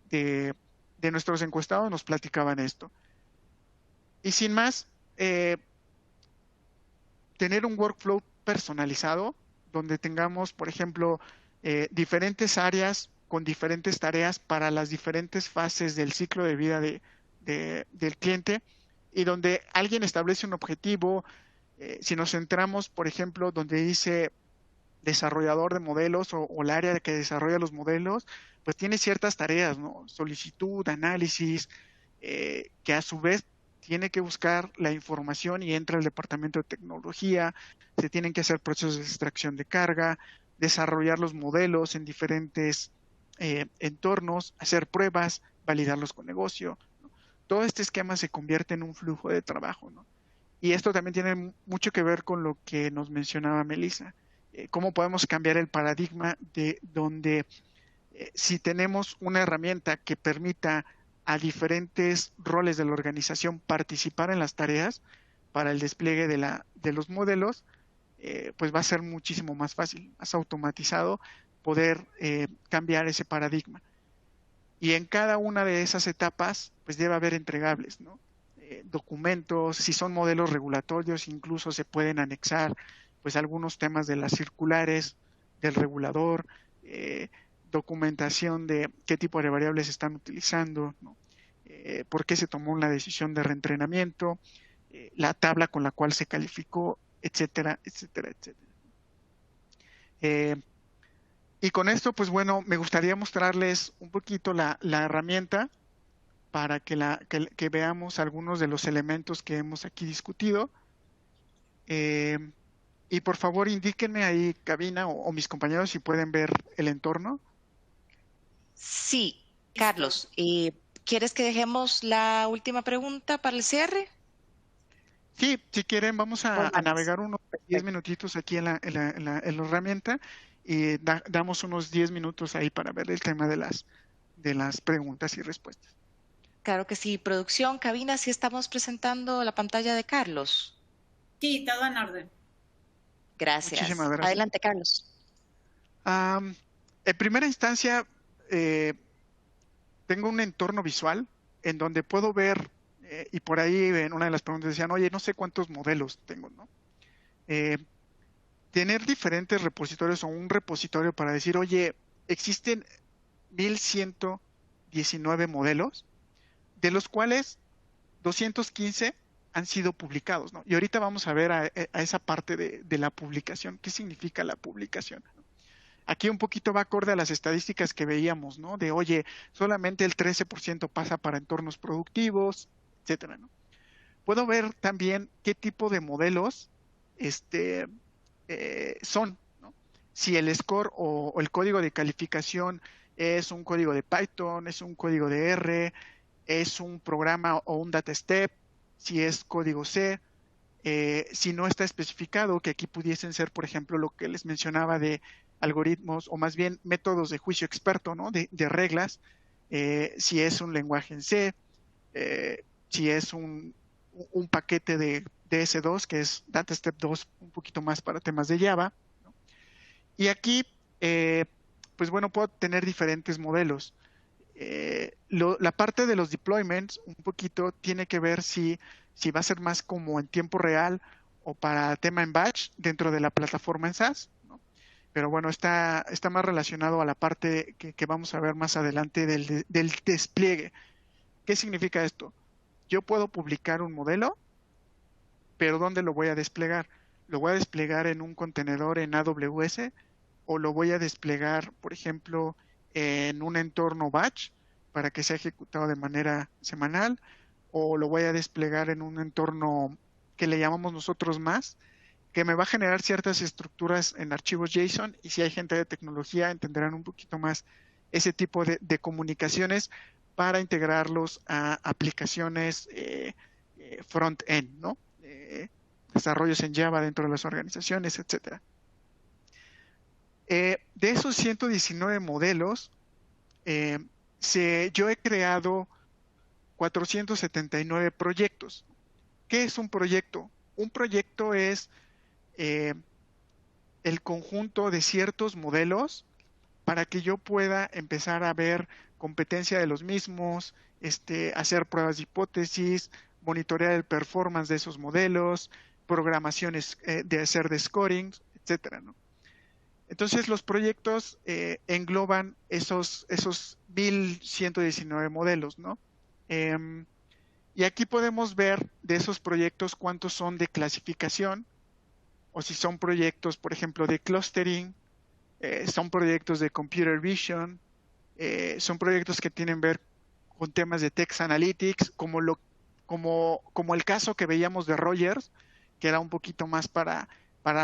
de nuestros encuestados nos platicaban esto. Y sin más, tener un workflow personalizado donde tengamos, por ejemplo, diferentes áreas con diferentes tareas para las diferentes fases del ciclo de vida del cliente y donde alguien establece un objetivo. Si nos centramos, por ejemplo, donde dice desarrollador de modelos o el área que desarrolla los modelos, pues tiene ciertas tareas, ¿no? Solicitud, análisis, que a su vez tiene que buscar la información y entra el departamento de tecnología, se tienen que hacer procesos de extracción de carga, desarrollar los modelos en diferentes entornos, hacer pruebas, validarlos con negocio, ¿no? Todo este esquema se convierte en un flujo de trabajo, ¿no? Y esto también tiene mucho que ver con lo que nos mencionaba Melissa. Cómo podemos cambiar el paradigma de donde si tenemos una herramienta que permita a diferentes roles de la organización participar en las tareas para el despliegue de los modelos, pues va a ser muchísimo más fácil, más automatizado poder cambiar ese paradigma. Y en cada una de esas etapas, pues debe haber entregables, ¿no? Documentos, si son modelos regulatorios, incluso se pueden anexar pues algunos temas de las circulares del regulador, documentación de qué tipo de variables están utilizando, ¿no? Por qué se tomó una decisión de reentrenamiento, la tabla con la cual se calificó, etcétera, etcétera, etcétera. Y con esto, pues bueno, me gustaría mostrarles un poquito la herramienta para que veamos algunos de los elementos que hemos aquí discutido. Y por favor, indíquenme ahí, cabina o mis compañeros, si pueden ver el entorno. Sí, Carlos, ¿quieres que dejemos la última pregunta para el cierre? Sí, si quieren, vamos a navegar unos 10 Perfecto. minutitos aquí en la herramienta y damos unos 10 minutos ahí para ver el tema de las preguntas y respuestas. Claro que sí. Producción, cabina, sí estamos presentando la pantalla de Carlos. Sí, todo en orden. Gracias. Muchísimas gracias. Adelante, Carlos. En primera instancia, tengo un entorno visual en donde puedo ver, y por ahí en una de las preguntas decían, oye, no sé cuántos modelos tengo, ¿no? Tener diferentes repositorios o un repositorio para decir, oye, existen 1119 modelos, de los cuales 215 han sido publicados, ¿no? Y ahorita vamos a ver a esa parte de la publicación. ¿Qué significa la publicación? Aquí un poquito va acorde a las estadísticas que veíamos, ¿no? De, oye, solamente el 13% pasa para entornos productivos, etcétera, ¿no? Puedo ver también qué tipo de modelos son, ¿no? Si el score o el código de calificación es un código de Python, es un código de R, es un programa o un data step, si es código C, si no está especificado, que aquí pudiesen ser, por ejemplo, lo que les mencionaba de algoritmos o más bien métodos de juicio experto, ¿no? De reglas, si es un lenguaje en C, si es un paquete de DS2, que es Data Step 2, un poquito más para temas de Java, ¿no? Y aquí, pues bueno, puedo tener diferentes modelos. La parte de los deployments, un poquito, tiene que ver si va a ser más como en tiempo real o para tema en batch dentro de la plataforma en SaaS, ¿no? Pero bueno, está más relacionado a la parte que vamos a ver más adelante del despliegue. ¿Qué significa esto? Yo puedo publicar un modelo, pero ¿dónde lo voy a desplegar? ¿Lo voy a desplegar en un contenedor en AWS o lo voy a desplegar, por ejemplo, en un entorno batch para que sea ejecutado de manera semanal, o lo voy a desplegar en un entorno que le llamamos nosotros más, que me va a generar ciertas estructuras en archivos JSON, y si hay gente de tecnología entenderán un poquito más ese tipo de comunicaciones para integrarlos a aplicaciones front-end, ¿no? Desarrollos en Java dentro de las organizaciones, etcétera. De esos 119 modelos, yo he creado 479 proyectos. ¿Qué es un proyecto? Un proyecto es el conjunto de ciertos modelos para que yo pueda empezar a ver competencia de los mismos, hacer pruebas de hipótesis, monitorear el performance de esos modelos, programaciones de hacer de scoring, etcétera, ¿no? Entonces los proyectos engloban esos 1119 modelos, ¿no? Y aquí podemos ver de esos proyectos cuántos son de clasificación, o si son proyectos, por ejemplo, de clustering, son proyectos de computer vision, son proyectos que tienen que ver con temas de text analytics, como el caso que veíamos de Rogers, que era un poquito más para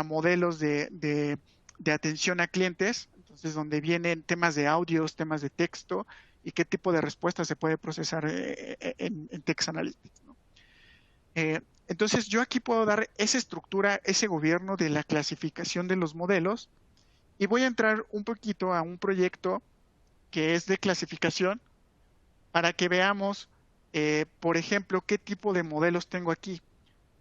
modelos de atención a clientes, entonces donde vienen temas de audios, temas de texto y qué tipo de respuesta se puede procesar en text analytics, ¿no? Entonces yo aquí puedo dar esa estructura, ese gobierno de la clasificación de los modelos, y voy a entrar un poquito a un proyecto que es de clasificación para que veamos, por ejemplo, qué tipo de modelos tengo aquí.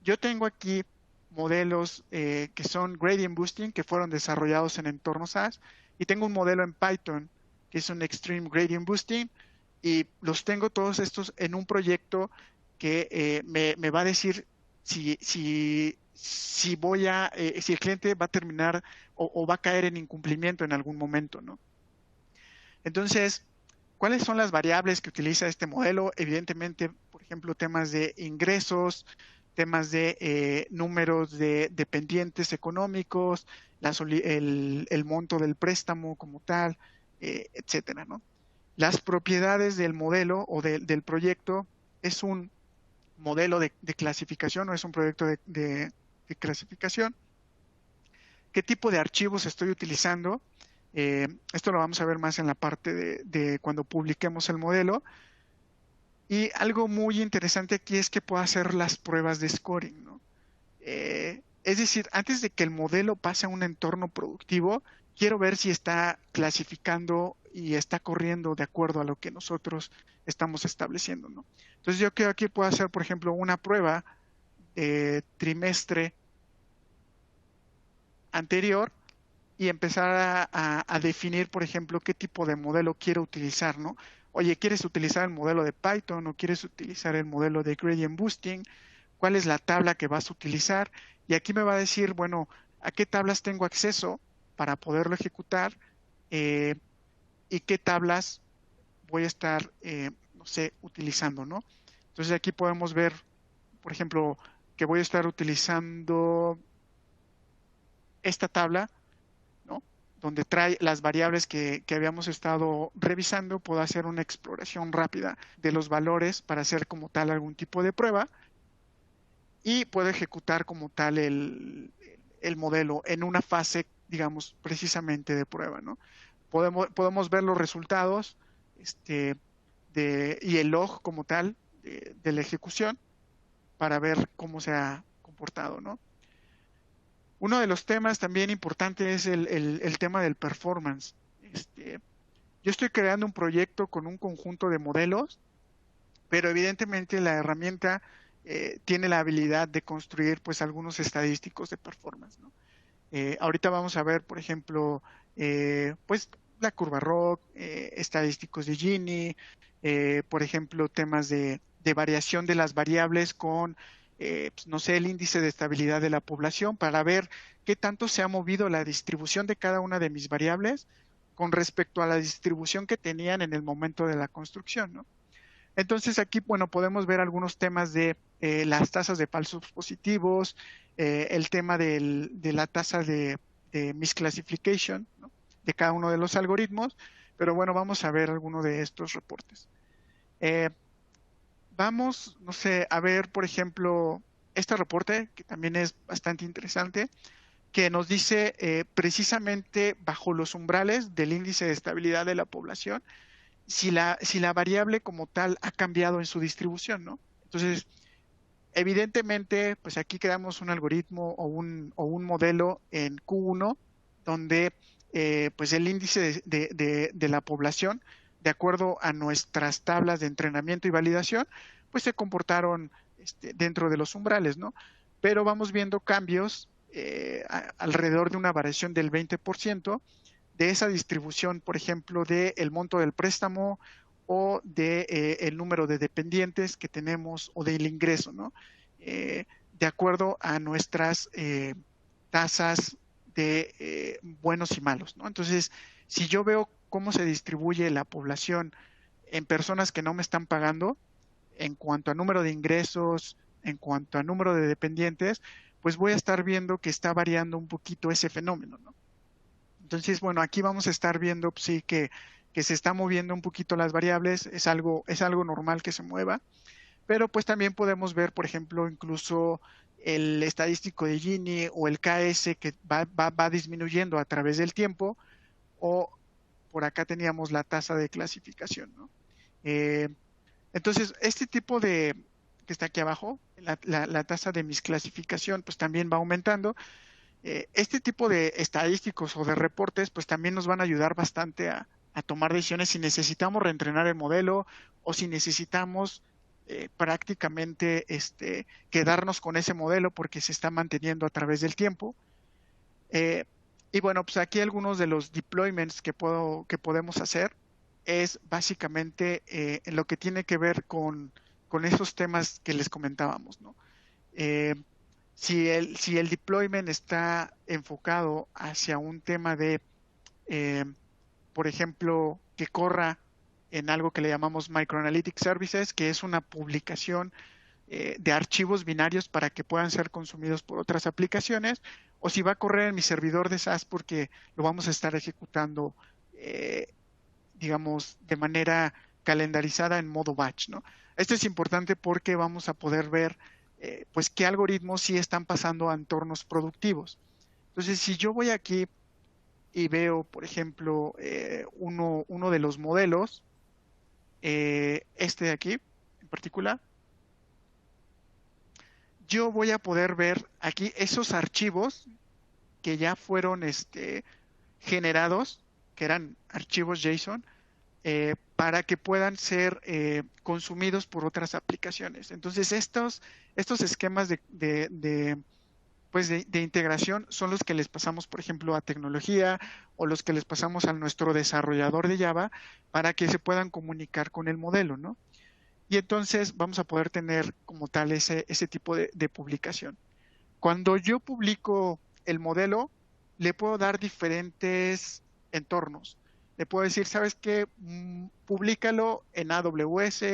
Yo tengo aquí modelos que son gradient boosting, que fueron desarrollados en entornos SaaS, y tengo un modelo en Python que es un extreme gradient boosting, y los tengo todos estos en un proyecto que me va a decir si el cliente va a terminar o va a caer en incumplimiento en algún momento, ¿no? Entonces, ¿cuáles son las variables que utiliza este modelo? Evidentemente, por ejemplo, temas de ingresos, temas de números de dependientes económicos, el monto del préstamo como tal, etcétera, ¿no? Las propiedades del modelo o del proyecto es un modelo de clasificación o es un proyecto de clasificación. ¿Qué tipo de archivos estoy utilizando? Esto lo vamos a ver más en la parte de cuando publiquemos el modelo. Y algo muy interesante aquí es que puedo hacer las pruebas de scoring, ¿no? Es decir, antes de que el modelo pase a un entorno productivo, quiero ver si está clasificando y está corriendo de acuerdo a lo que nosotros estamos estableciendo, ¿no? Entonces yo creo que aquí puedo hacer, por ejemplo, una prueba trimestre anterior y empezar a definir, por ejemplo, qué tipo de modelo quiero utilizar, ¿no? Oye, ¿quieres utilizar el modelo de Python o quieres utilizar el modelo de gradient boosting? ¿Cuál es la tabla que vas a utilizar? Y aquí me va a decir, bueno, ¿a qué tablas tengo acceso para poderlo ejecutar? Y qué tablas voy a estar, no sé, utilizando, ¿no? Entonces aquí podemos ver, por ejemplo, que voy a estar utilizando esta tabla, ¿no? Donde trae las variables que habíamos estado revisando. Puedo hacer una exploración rápida de los valores para hacer como tal algún tipo de prueba y puedo ejecutar como tal el modelo en una fase, digamos, precisamente de prueba, ¿no? podemos ver los resultados y el log como tal de la ejecución para ver cómo se ha comportado, ¿no? Uno de los temas también importantes es el tema del performance. Yo estoy creando un proyecto con un conjunto de modelos, pero evidentemente la herramienta tiene la habilidad de construir pues algunos estadísticos de performance, ¿no? Ahorita vamos a ver, por ejemplo, pues la curva ROC, estadísticos de Gini, por ejemplo, temas de variación de las variables con, pues, no sé, el índice de estabilidad de la población para ver qué tanto se ha movido la distribución de cada una de mis variables con respecto a la distribución que tenían en el momento de la construcción, ¿no? Entonces aquí, bueno, podemos ver algunos temas de las tasas de falsos positivos, el tema de la tasa de misclassification, ¿no? De cada uno de los algoritmos, pero bueno, vamos a ver alguno de estos reportes. Vamos, no sé, a ver, por ejemplo, este reporte, que también es bastante interesante, que nos dice precisamente bajo los umbrales del índice de estabilidad de la población, si la variable como tal ha cambiado en su distribución, ¿no? Entonces, evidentemente, pues aquí creamos un algoritmo o un modelo en Q1 donde pues el índice de la población, de acuerdo a nuestras tablas de entrenamiento y validación, pues se comportaron dentro de los umbrales, ¿no? Pero vamos viendo cambios alrededor de una variación del 20% de esa distribución, por ejemplo, del monto del préstamo o de el número de dependientes que tenemos o del ingreso, ¿no? De acuerdo a nuestras tasas de buenos y malos, ¿no? Entonces, si yo veo cómo se distribuye la población en personas que no me están pagando, en cuanto a número de ingresos, en cuanto a número de dependientes, pues voy a estar viendo que está variando un poquito ese fenómeno, ¿no? Entonces, bueno, aquí vamos a estar viendo, pues, sí, que se está moviendo un poquito las variables, es algo normal que se mueva, pero pues también podemos ver, por ejemplo, incluso el estadístico de Gini o el KS que va disminuyendo a través del tiempo, o por acá teníamos la tasa de clasificación, ¿no? Entonces, este tipo que está aquí abajo, la tasa de misclasificación, pues también va aumentando. Este tipo de estadísticos o de reportes, pues también nos van a ayudar bastante a tomar decisiones si necesitamos reentrenar el modelo o si necesitamos prácticamente quedarnos con ese modelo porque se está manteniendo a través del tiempo. Y bueno, pues aquí algunos de los deployments que podemos hacer es básicamente en lo que tiene que ver con esos temas que les comentábamos, ¿no? Si el deployment está enfocado hacia un tema de, por ejemplo, que corra en algo que le llamamos Microanalytic Services, que es una publicación de archivos binarios para que puedan ser consumidos por otras aplicaciones, o si va a correr en mi servidor de SaaS porque lo vamos a estar ejecutando, digamos, de manera calendarizada en modo batch, ¿no? Esto es importante porque vamos a poder ver pues qué algoritmos sí están pasando a entornos productivos. Entonces, si yo voy aquí y veo, por ejemplo, uno de los modelos, este de aquí en particular, yo voy a poder ver aquí esos archivos que ya fueron generados, que eran archivos JSON, para que puedan ser consumidos por otras aplicaciones. Entonces, estos esquemas de integración son los que les pasamos, por ejemplo, a tecnología o los que les pasamos a nuestro desarrollador de Java para que se puedan comunicar con el modelo, ¿no? Y entonces vamos a poder tener como tal ese tipo de publicación. Cuando yo publico el modelo, le puedo dar diferentes entornos. Le puedo decir, ¿sabes qué? Públicalo en AWS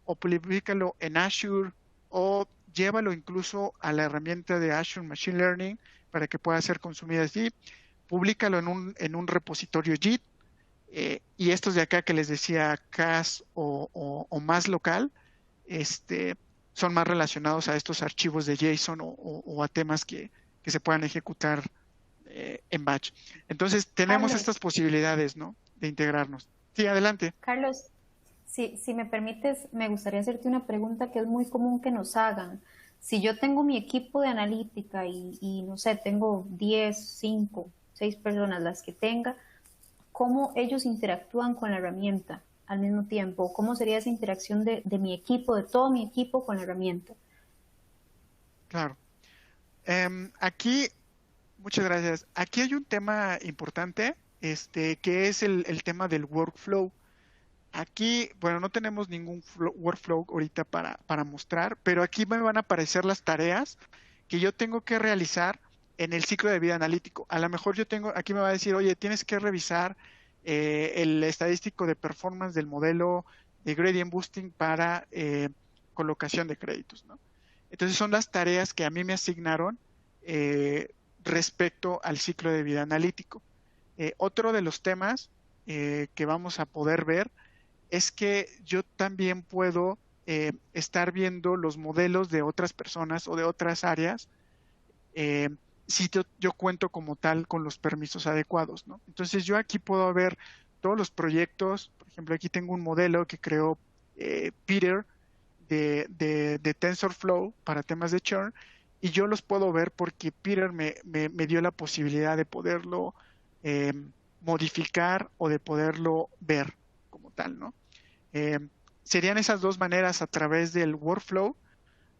o públicalo en Azure o llévalo incluso a la herramienta de Azure Machine Learning para que pueda ser consumida así. Públicalo en un repositorio JIT y estos de acá que les decía CAS o más local, son más relacionados a estos archivos de JSON o a temas que se puedan ejecutar en batch. Entonces, tenemos Carlos, estas posibilidades, ¿no? De integrarnos. Sí, adelante. Carlos, si me permites, me gustaría hacerte una pregunta que es muy común que nos hagan. Si yo tengo mi equipo de analítica y no sé, tengo 10, 5, 6 personas, las que tenga, ¿cómo ellos interactúan con la herramienta al mismo tiempo? ¿Cómo sería esa interacción de mi equipo, de todo mi equipo con la herramienta? Claro. Aquí, muchas gracias. Aquí hay un tema importante, que es el tema del workflow. Aquí, bueno, no tenemos ningún workflow ahorita para mostrar, pero aquí me van a aparecer las tareas que yo tengo que realizar en el ciclo de vida analítico. A lo mejor aquí me va a decir, oye, tienes que revisar el estadístico de performance del modelo de gradient boosting para colocación de créditos, ¿no? Entonces son las tareas que a mí me asignaron respecto al ciclo de vida analítico. Otro de los temas que vamos a poder ver es que yo también puedo estar viendo los modelos de otras personas o de otras áreas si yo cuento como tal con los permisos adecuados, ¿no? Entonces yo aquí puedo ver todos los proyectos. Por ejemplo, aquí tengo un modelo que creó Peter de TensorFlow para temas de churn, y yo los puedo ver porque Peter me dio la posibilidad de poderlo eh, modificar o de poderlo ver como tal, ¿no? Eh, Serían esas dos maneras a través del workflow,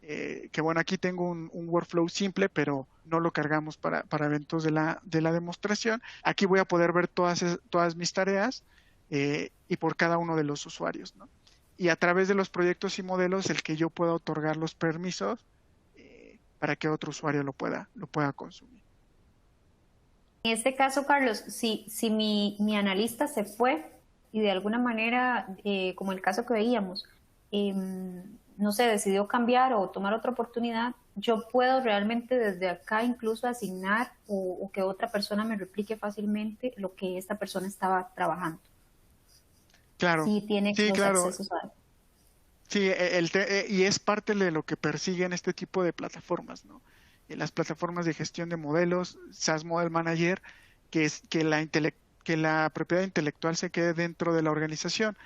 que bueno, aquí tengo un workflow simple, pero no lo cargamos para eventos de la demostración. Aquí voy a poder ver todas mis tareas y por cada uno de los usuarios, ¿no? Y a través de los proyectos y modelos, el que yo pueda otorgar los permisos para que otro usuario lo pueda consumir. En este caso, Carlos, si mi analista se fue y de alguna manera, como el caso que veíamos, no sé, decidió cambiar o tomar otra oportunidad, yo puedo realmente desde acá incluso asignar o que otra persona me replique fácilmente lo que esta persona estaba trabajando. Claro, Sí, tiene sí, los claro. accesos a... Sí, y es parte de lo que persiguen este tipo de plataformas, ¿no? Las plataformas de gestión de modelos, SaaS Model Manager, que es que la propiedad intelectual se quede dentro de la organización.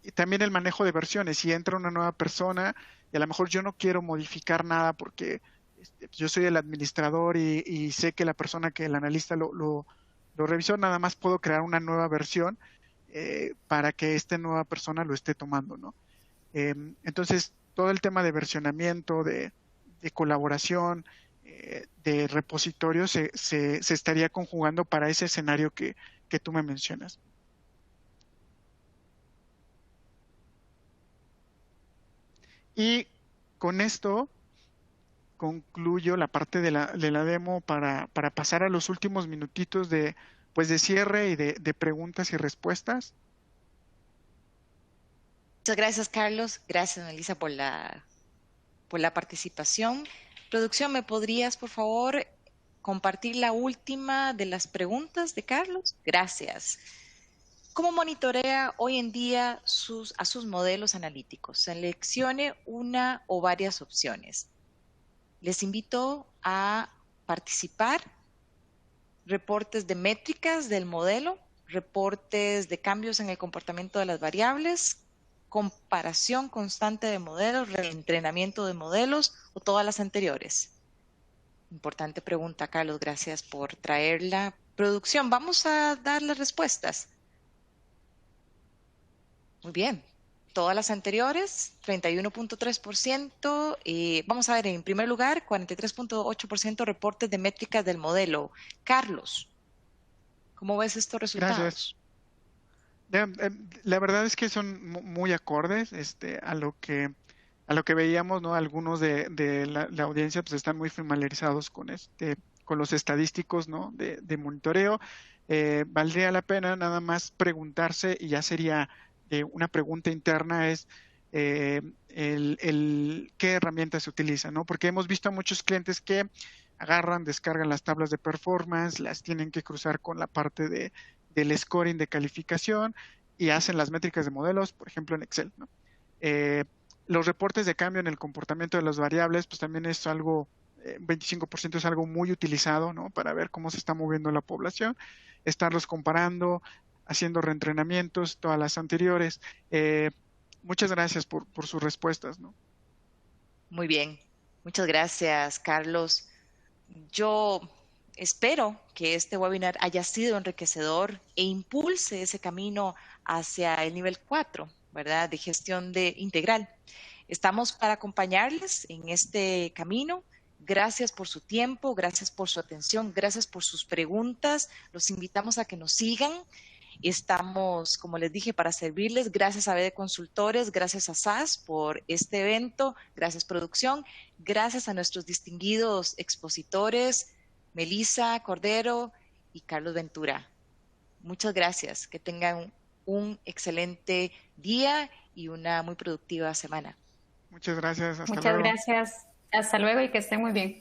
Y también el manejo de versiones. Si entra una nueva persona y a lo mejor yo no quiero modificar nada porque yo soy el administrador y sé que la persona que el analista lo revisó, nada más puedo crear una nueva versión para que esta nueva persona lo esté tomando, ¿no? Entonces, todo el tema de versionamiento, de colaboración, de repositorio, se estaría conjugando para ese escenario que tú me mencionas. Y con esto concluyo la parte de la demo para pasar a los últimos minutitos de cierre y de preguntas y respuestas. Muchas gracias, Carlos. Gracias, Melissa, por la participación. Producción, ¿me podrías, por favor, compartir la última de las preguntas de Carlos? Gracias. ¿Cómo monitorea hoy en día a sus modelos analíticos? Seleccione una o varias opciones. Les invito a participar. Reportes de métricas del modelo, reportes de cambios en el comportamiento de las variables, comparación constante de modelos, reentrenamiento de modelos o todas las anteriores. Importante pregunta, Carlos, gracias por traerla. Producción, vamos a dar las respuestas. Muy bien. Todas las anteriores, 31.3%. Vamos a ver, en primer lugar, 43.8% reportes de métricas del modelo. Carlos, ¿cómo ves estos resultados? Gracias. La verdad es que son muy acordes a lo que veíamos, ¿no? Algunos de la audiencia pues están muy familiarizados con los estadísticos, ¿no? de monitoreo. Valdría la pena nada más preguntarse, y ya sería una pregunta interna, es qué herramientas se utilizan, ¿no? Porque hemos visto a muchos clientes que agarran, descargan las tablas de performance, las tienen que cruzar con la parte del scoring de calificación y hacen las métricas de modelos, por ejemplo en Excel, ¿no? Los reportes de cambio en el comportamiento de las variables, pues también es algo 25% es algo muy utilizado, ¿no? Para ver cómo se está moviendo la población, estarlos comparando, haciendo reentrenamientos, todas las anteriores. Muchas gracias por sus respuestas, ¿no? Muy bien, muchas gracias, Carlos. Yo espero que este webinar haya sido enriquecedor e impulse ese camino hacia el nivel 4, ¿verdad? De gestión integral. Estamos para acompañarles en este camino. Gracias por su tiempo, gracias por su atención, gracias por sus preguntas. Los invitamos a que nos sigan. Estamos, como les dije, para servirles. Gracias a BD Consultores, gracias a SAS por este evento, gracias producción, gracias a nuestros distinguidos expositores, Melissa Cordero y Carlos Ventura. Muchas gracias, que tengan un excelente día y una muy productiva semana. Muchas gracias, hasta Muchas luego. gracias, hasta luego y que estén muy bien.